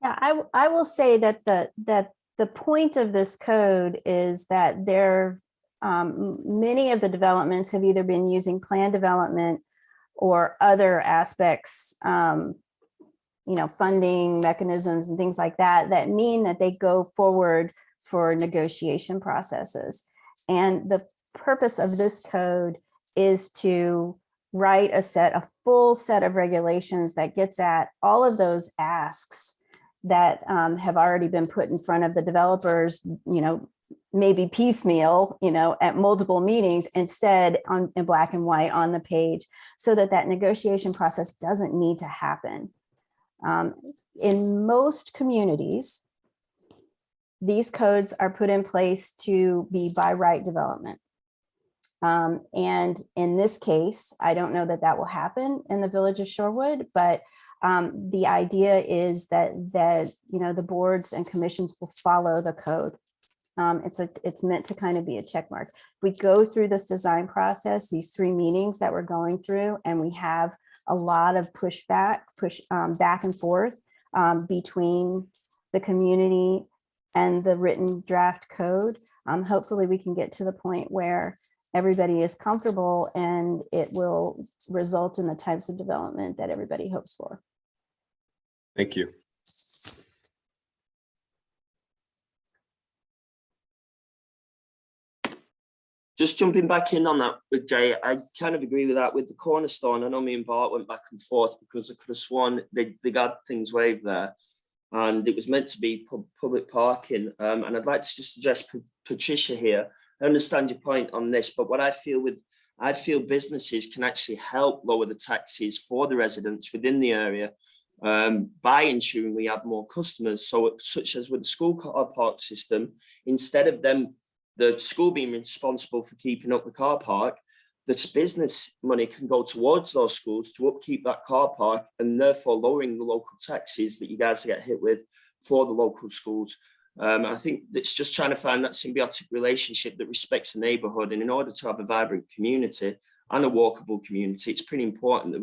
Yeah, I will say that the point of this code is that many of the developments have either been using plan development or other aspects funding mechanisms and things like that, that mean that they go forward for negotiation processes. And the purpose of this code is to write a full set of regulations that gets at all of those asks that have already been put in front of the developers, maybe piecemeal, at multiple meetings, instead in black and white on the page, so that negotiation process doesn't need to happen. In most communities, these codes are put in place to be by right development. And in this case, I don't know that will happen in the village of Shorewood, but the idea is that the boards and commissions will follow the code. It's meant to kind of be a check mark. We go through this design process, these 3 meetings that we're going through, and we have a lot of back and forth between the community and the written draft code. Hopefully we can get to the point where everybody is comfortable and it will result in the types of development that everybody hopes for. Thank you. Just jumping back in on that with Jay, I kind of agree with that with the cornerstone. I know me and Bart went back and forth because I could have sworn they got things waived there, and it was meant to be public parking. And I'd like to just address Patricia here. I understand your point on this, but what I feel businesses can actually help lower the taxes for the residents within the area by ensuring we have more customers. So such as with the school car park system, instead of the school being responsible for keeping up the car park, the business money can go towards those schools to upkeep that car park, and therefore lowering the local taxes that you guys get hit with for the local schools. I think it's just trying to find that symbiotic relationship that respects the neighborhood. And in order to have a vibrant community and a walkable community, it's pretty important that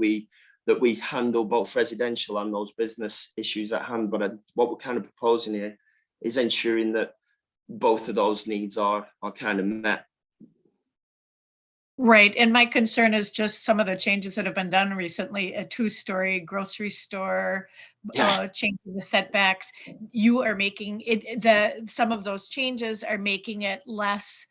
we handle both residential and those business issues at hand. But what we're kind of proposing here is ensuring that both of those needs are kind of met. Right. And my concern is just some of the changes that have been done recently, a 2-story grocery store, changing the setbacks. You are making it, some of those changes are making it less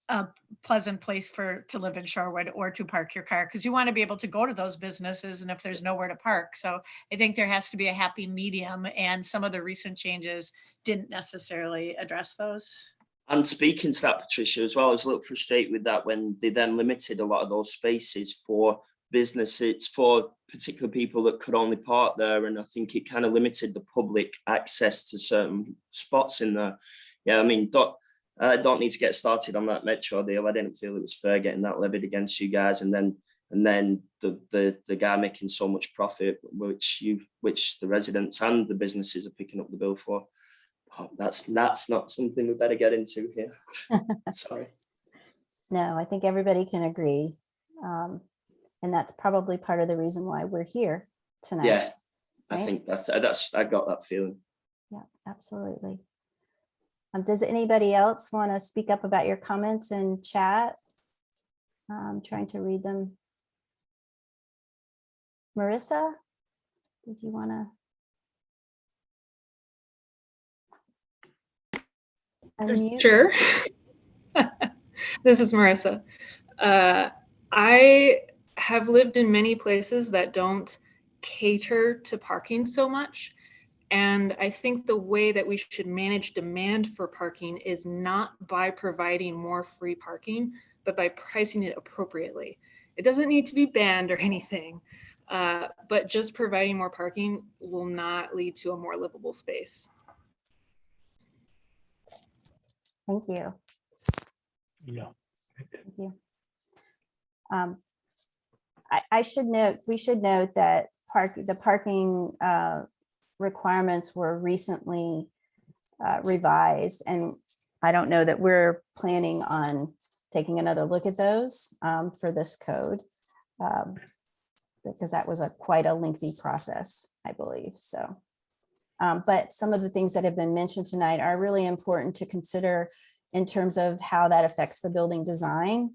a pleasant place to live in Shorewood or to park your car, because you want to be able to go to those businesses, and if there's nowhere to park. So I think there has to be a happy medium, and some of the recent changes didn't necessarily address those. And speaking to that, Patricia, as well, I was a little frustrated with that when they then limited a lot of those spaces for businesses, for particular people that could only park there. And I think it kind of limited the public access to certain spots in there. Yeah, I mean, don't need to get started on that metro deal. I didn't feel it was fair getting that levied against you guys, and then the guy making so much profit, which the residents and the businesses are picking up the bill for. Oh, that's not something we better get into here. Sorry. No, I think everybody can agree. And that's probably part of the reason why we're here tonight. Yeah, right? I think that's I got that feeling. Yeah, absolutely. Does anybody else want to speak up about your comments in chat? I'm trying to read them. Marissa, did you want to? Unmute? Sure. This is Marissa. I have lived in many places that don't cater to parking so much. And I think the way that we should manage demand for parking is not by providing more free parking, but by pricing it appropriately. It doesn't need to be banned or anything, but just providing more parking will not lead to a more livable space. Thank you. Yeah. Thank you. We should note that the parking requirements were recently revised, and I don't know that we're planning on taking another look at those for this code, because that was quite a lengthy process, I believe. So, but some of the things that have been mentioned tonight are really important to consider in terms of how that affects the building design,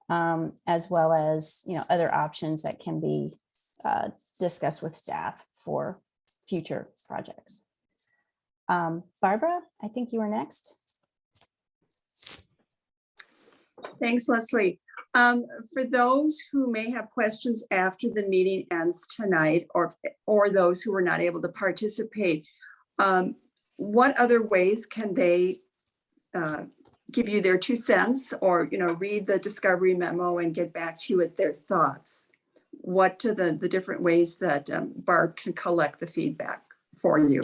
as well as other options that can be discuss with staff for future projects. Barbara, I think you were next. Thanks, Leslie. For those who may have questions after the meeting ends tonight, or those who were not able to participate, what other ways can they give you their 2 cents, or read the discovery memo and get back to you with their thoughts? What are the different ways that Barb can collect the feedback for you?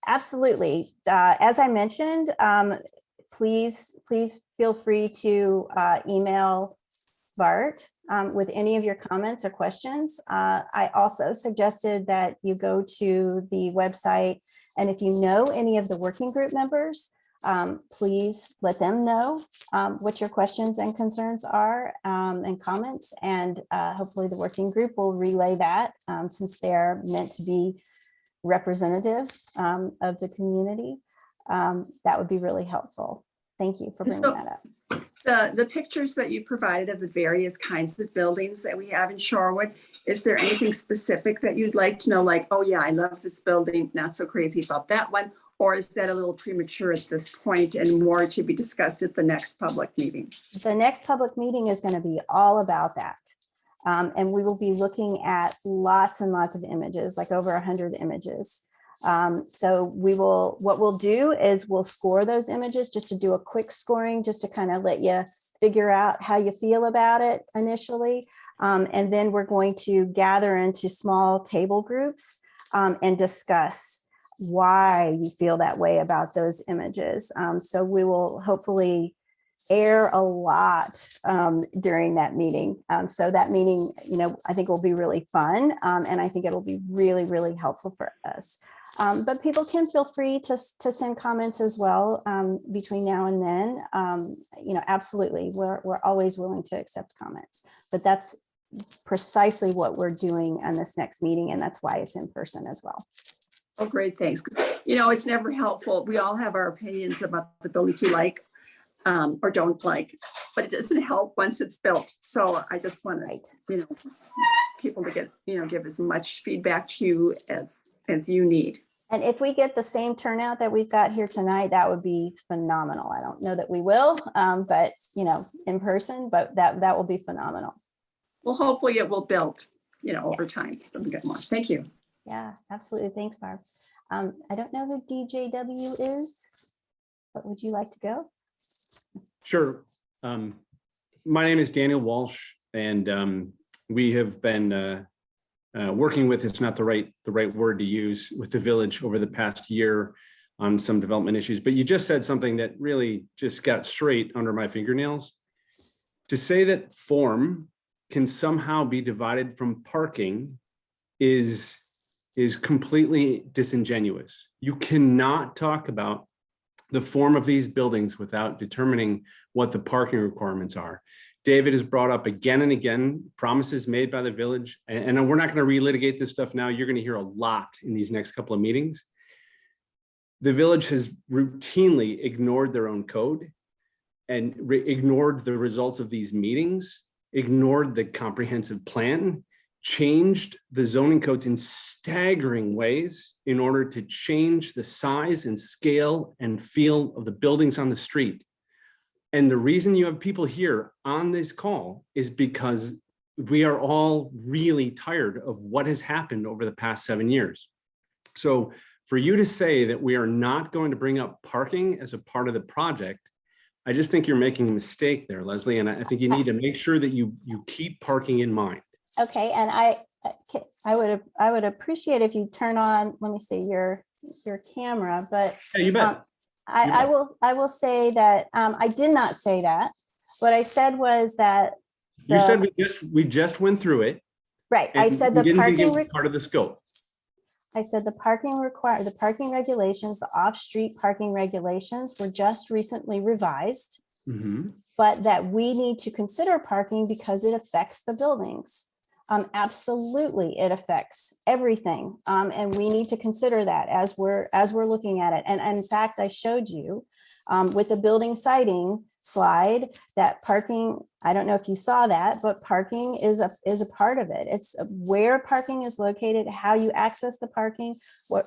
Absolutely. As I mentioned, please feel free to email Bart with any of your comments or questions. I also suggested that you go to the website, and if you know any of the working group members, please let them know what your questions and concerns are and comments, and hopefully the working group will relay that since they're meant to be representative of the community. That would be really helpful. Thank you for bringing that up. The pictures that you provided of the various kinds of buildings that we have in Shorewood, is there anything specific that you'd like to know, like, oh yeah, I love this building, not so crazy about that one? Or is that a little premature at this point and more to be discussed at the next public meeting? The next public meeting is going to be all about that. And we will be looking at lots and lots of images, like over 100 images. So what we'll do is we'll score those images, just to do a quick scoring, just to kind of let you figure out how you feel about it initially. And then we're going to gather into small table groups and discuss why you feel that way about those images. So we will hopefully air a lot during that meeting. So that meeting, I think will be really fun. And I think it'll be really, really helpful for us. But people can feel free to send comments as well between now and then. Absolutely, we're always willing to accept comments, but that's precisely what we're doing on this next meeting. And that's why it's in person as well. Oh, great, thanks. It's never helpful. We all have our opinions about the buildings we like or don't like, but it doesn't help once it's built. So I just want to, people to get, give as much feedback to you as you need. And if we get the same turnout that we've got here tonight, that would be phenomenal. I don't know that we will, but in person, but that will be phenomenal. Well, hopefully it will build, over time. So we get more. Thank you. Yeah, absolutely. Thanks, Barb. I don't know who DJW is, but would you like to go? Sure. My name is Daniel Walsh, and we have been working with, it's not the right word to use, with the village over the past year on some development issues. But you just said something that really just got straight under my fingernails. To say that form can somehow be divided from parking is completely disingenuous. You cannot talk about the form of these buildings without determining what the parking requirements are. David has brought up again and again promises made by the village, and we're not going to relitigate this stuff now. You're going to hear a lot in these next couple of meetings. The village has routinely ignored their own code and ignored the results of these meetings, ignored the comprehensive plan, changed the zoning codes in staggering ways in order to change the size and scale and feel of the buildings on the street. And the reason you have people here on this call is because we are all really tired of what has happened over the past 7 years. So for you to say that we are not going to bring up parking as a part of the project, I just think you're making a mistake there, Leslie. And I think you need to make sure that you keep parking in mind. Okay, and I would appreciate if you turn on, let me see, your camera, but yeah, you bet. I will say that I did not say that. What I said was that you said we just went through it. Right. I said the parking part of the scope. I said the parking regulations, the off-street parking regulations were just recently revised, but that we need to consider parking because it affects the buildings. Absolutely, it affects everything, and we need to consider that as we're looking at it. And in fact, I showed you With the building siting slide, that parking, I don't know if you saw that, but parking is a part of it. It's where parking is located, how you access the parking,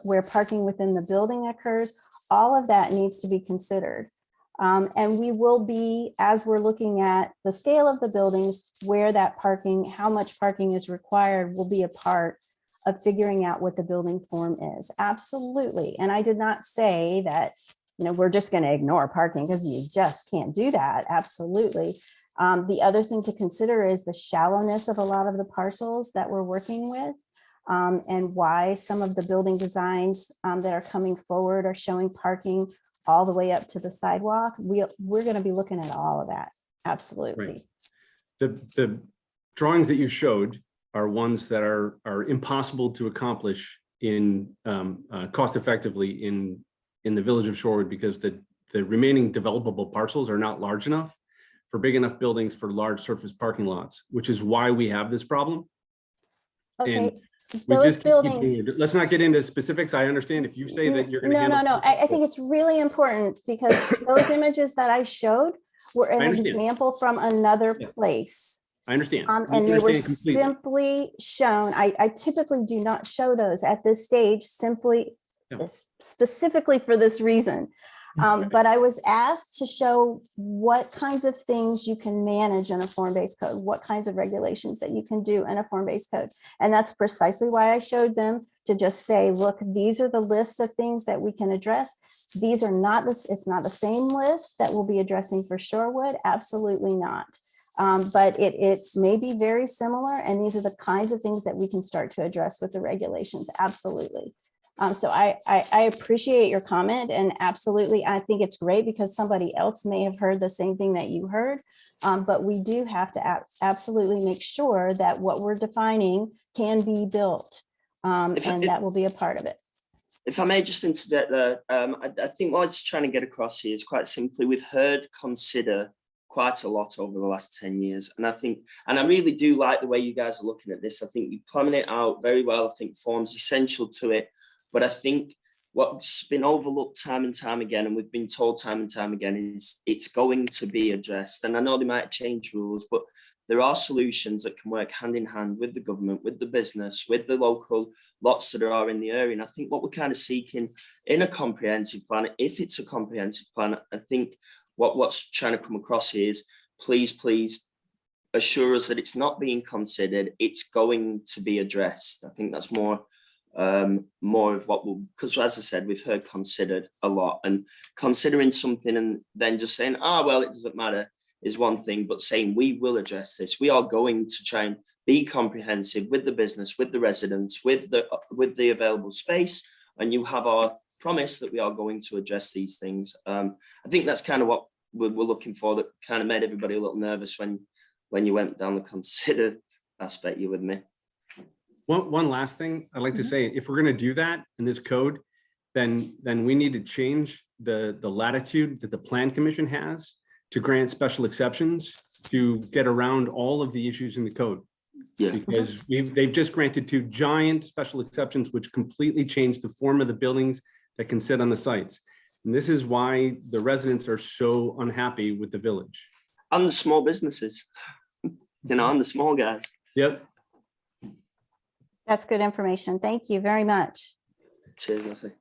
where parking within the building occurs. All of that needs to be considered. And we will be, as we're looking at the scale of the buildings, where that parking, how much parking is required, will be a part of figuring out what the building form is. Absolutely. And I did not say that, we're just going to ignore parking, because you just can't do that. Absolutely. The other thing to consider is the shallowness of a lot of the parcels that we're working with, and why some of the building designs that are coming forward are showing parking all the way up to the sidewalk. We're going to be looking at all of that. Absolutely. Right. The drawings that you showed are ones that are impossible to accomplish in cost effectively in the village of Shorewood, because the remaining developable parcels are not large enough for big enough buildings for large surface parking lots, which is why we have this problem. Okay. And Those buildings. Let's not get into specifics. I understand if you say that you're going to No. I think it's really important, because those images that I showed were an example from another place. I understand. And they were simply shown. I typically do not show those at this stage, specifically for this reason. But I was asked to show what kinds of things you can manage in a form-based code, what kinds of regulations that you can do in a form-based code. And that's precisely why I showed them, to just say, look, these are the list of things that we can address. These are not this, it's not the same list that we'll be addressing for Shorewood. Absolutely not. But it may be very similar. And these are the kinds of things that we can start to address with the regulations. Absolutely. So I appreciate your comment, and absolutely, I think it's great, because somebody else may have heard the same thing that you heard, but we do have to absolutely make sure that what we're defining can be built, and that will be a part of it. If I may just interject there, I think what I was trying to get across here is quite simply, we've heard consider quite a lot over the last 10 years. And I think, and I really do like the way you guys are looking at this. I think you plan it out very well. I think form's essential to it. But I think what's been overlooked time and time again, and we've been told time and time again, is it's going to be addressed. And I know they might change rules, but there are solutions that can work hand in hand with the government, with the business, with the local lots that are in the area. And I think what we're kind of seeking in a comprehensive plan, if it's a comprehensive plan, I think what's trying to come across here is, please assure us that it's not being considered, it's going to be addressed. I think that's more of what we'll, because as I said, we've heard considered a lot, and considering something and then just saying, well, it doesn't matter is one thing, but saying we will address this. We are going to try and be comprehensive with the business, with the residents, with the available space, and you have our promise that we are going to address these things. I think that's kind of what we're looking for, that kind of made everybody a little nervous when you went down the considered aspect. You with me? One last thing I'd like to say, if we're going to do that in this code, then we need to change the latitude that the Plan Commission has to grant special exceptions to get around all of the issues in the code. Yeah. Because they've just granted 2 giant special exceptions, which completely change the form of the buildings that can sit on the sites. And this is why the residents are so unhappy with the village. And the small businesses, and the small guys. Yep. That's good information. Thank you very much. Cheers, Leslie.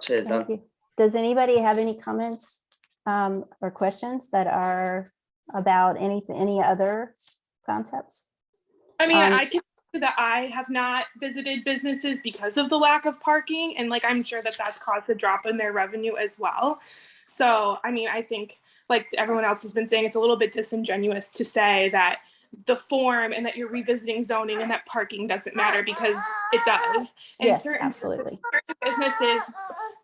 Cheers, Thank you. Does anybody have any comments or questions that are about any other concepts? I mean, I can say that I have not visited businesses because of the lack of parking, and I'm sure that that's caused a drop in their revenue as well. So, I mean, I think like everyone else has been saying, it's a little bit disingenuous to say that the form and that you're revisiting zoning and that parking doesn't matter, because it does. And yes, absolutely. Certain businesses,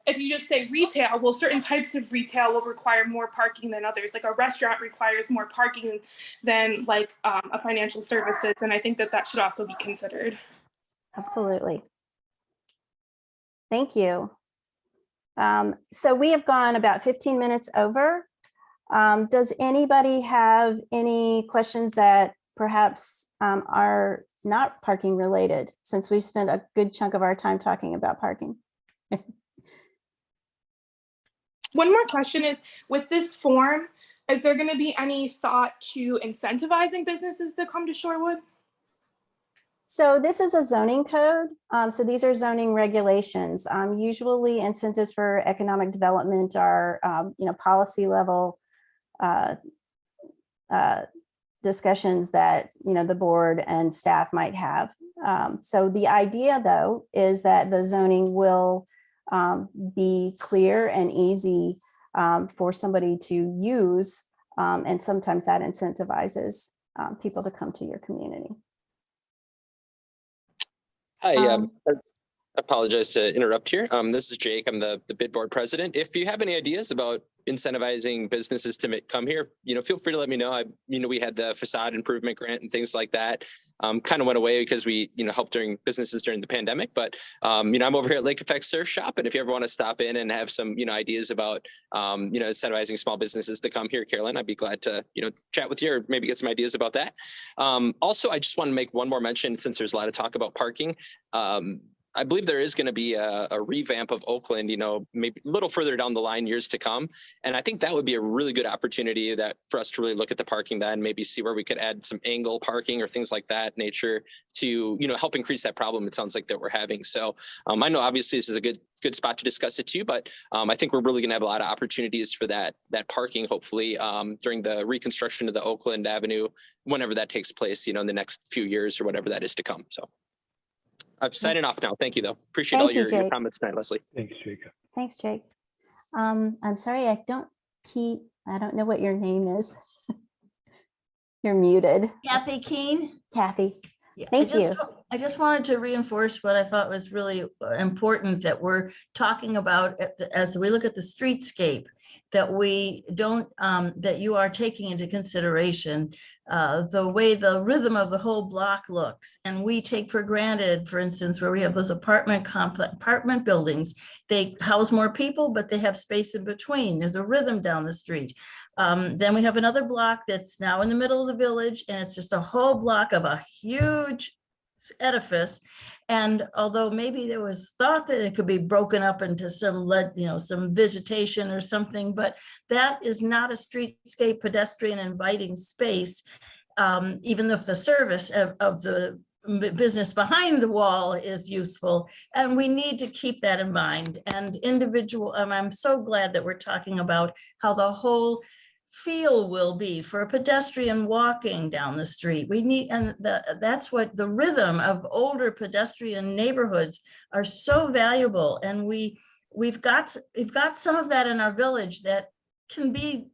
if you just say retail, well, certain types of retail will require more parking than others. Like a restaurant requires more parking than a financial services. And I think that should also be considered. Absolutely. Thank you. So we have gone about 15 minutes over. Does anybody have any questions that perhaps are not parking related, since we've spent a good chunk of our time talking about parking? One more question is, with this form, is there going to be any thought to incentivizing businesses to come to Shorewood? So this is a zoning code. So these are zoning regulations. Usually incentives for economic development are, policy level discussions that, the board and staff might have. So the idea, though, is that the zoning will be clear and easy for somebody to use. And sometimes that incentivizes people to come to your community. Hi, I apologize to interrupt here. This is Jake. I'm the bid board president. If you have any ideas about incentivizing businesses to come here, feel free to let me know. We had the facade improvement grant and things like that. Kind of went away because we, helped businesses during the pandemic. But, I'm over here at Lake Effect Surf Shop. And if you ever want to stop in and have some, ideas about, incentivizing small businesses to come here, Carolyn, I'd be glad to, chat with you or maybe get some ideas about that. Also, I just want to make one more mention since there's a lot of talk about parking. I believe there is going to be a revamp of Oakland, maybe a little further down the line, years to come. And I think that would be a really good opportunity for us to really look at the parking then, maybe see where we could add some angle parking or things like that nature to, help increase that problem it sounds like that we're having. So I know obviously this is a good spot to discuss it too, but I think we're really going to have a lot of opportunities for that parking, hopefully during the reconstruction of the Oakland Avenue, whenever that takes place, in the next few years or whatever that is to come. So. I'm signing off now. Thank you, though. Appreciate all your comments tonight, Leslie. Thanks, Jacob. Thanks, Jake. I'm sorry, I don't know what your name is. You're muted. Kathy Keene. Kathy. Yeah, Thank you. I just wanted to reinforce what I thought was really important that we're talking about as we look at the streetscape, that we don't, that you are taking into consideration the way the rhythm of the whole block looks. And we take for granted, for instance, where we have those apartment buildings, they house more people, but they have space in between. There's a rhythm down the street. Then we have another block that's now in the middle of the village, and it's just a whole block of a huge edifice. And although maybe there was thought that it could be broken up into some vegetation or something, but that is not a streetscape pedestrian inviting space, even if the service of the business behind the wall is useful. And we need to keep that in mind. And I'm so glad that we're talking about how the whole feel will be for a pedestrian walking down the street. We need, and that's what the rhythm of older pedestrian neighborhoods are so valuable. And we've got some of that in our village that can be,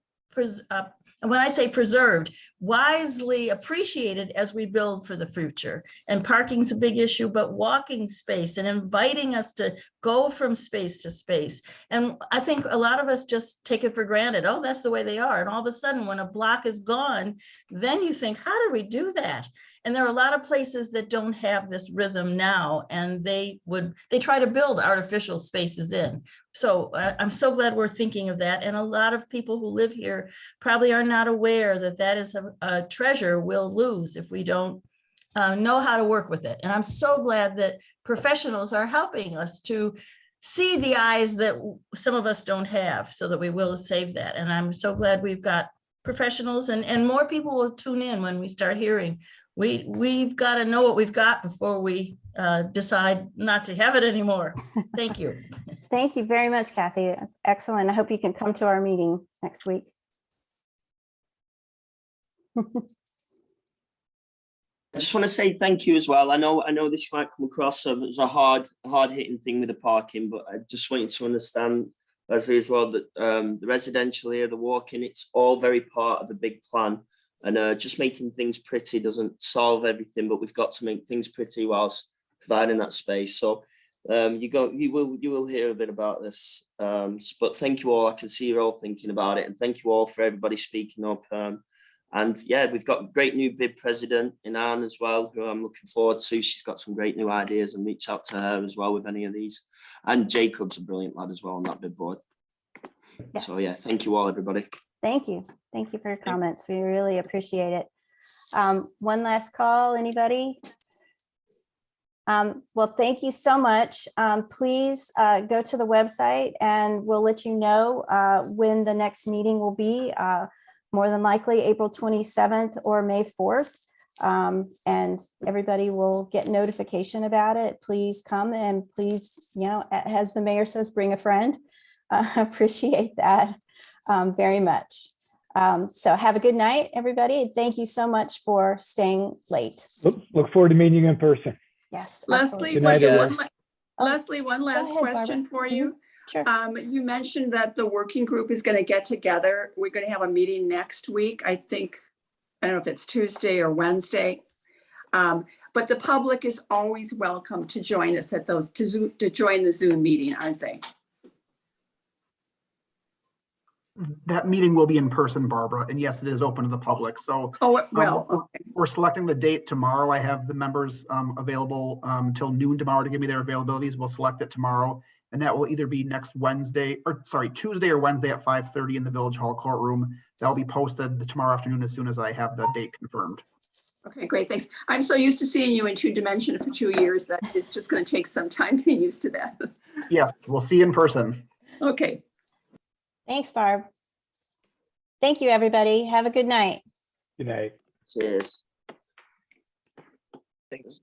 and when I say preserved, wisely appreciated as we build for the future. And parking's a big issue, but walking space and inviting us to go from space to space. And I think a lot of us just take it for granted. Oh, that's the way they are. And all of a sudden, when a block is gone, then you think, how did we do that? And there are a lot of places that don't have this rhythm now, and they try to build artificial spaces in. So I'm so glad we're thinking of that. And a lot of people who live here probably are not aware that that is a treasure we'll lose if we don't know how to work with it. And I'm so glad that professionals are helping us to see the eyes that some of us don't have, so that we will save that. And I'm so glad we've got professionals, and more people will tune in when we start hearing. We've got to know what we've got before we decide not to have it anymore. Thank you. Thank you very much, Kathy. That's excellent. I hope you can come to our meeting next week. I just want to say thank you as well. I know this might come across as a hard hitting thing with the parking, but I just want you to understand, Leslie, as well, that the residential here, the walking, it's all very part of a big plan. And just making things pretty doesn't solve everything, but we've got to make things pretty whilst providing that space. So you will hear a bit about this. But thank you all. I can see you're all thinking about it, and thank you all for everybody speaking up. And yeah, we've got a great new bid president in Anne as well, who I'm looking forward to. She's got some great new ideas, and reach out to her as well with any of these. And Jacob's a brilliant lad as well on that bid board. Yes. So yeah, thank you all, everybody. Thank you. Thank you for your comments. We really appreciate it. One last call, anybody? Well, thank you so much. Please go to the website and we'll let you know when the next meeting will be, more than likely April 27th or May 4th. And everybody will get notification about it. Please come and please, as the mayor says, bring a friend. Appreciate that very much. So have a good night, everybody. Thank you so much for staying late. Look forward to meeting you in person. Yes. Leslie, Good night, everyone. Leslie, one last ahead, question Barbara. for you. Sure. You mentioned that the working group is going to get together. We're going to have a meeting next week. I think, I don't know if it's Tuesday or Wednesday. But the public is always welcome to join us at those, to join the Zoom meeting, aren't they? That meeting will be in person, Barbara, and yes, it is open to the public. So we're selecting the date tomorrow. I have the members available till noon tomorrow to give me their availabilities. We'll select it tomorrow, and that will either be next Tuesday or Wednesday at 5:30 in the Village Hall courtroom. That'll be posted tomorrow afternoon as soon as I have the date confirmed. Okay, great, thanks. I'm so used to seeing you in 2D for 2 years that it's just going to take some time to get used to that. Yes, we'll see you in person. Okay. Thanks, Barb. Thank you, everybody. Have a good night. Good night. Cheers. Thanks.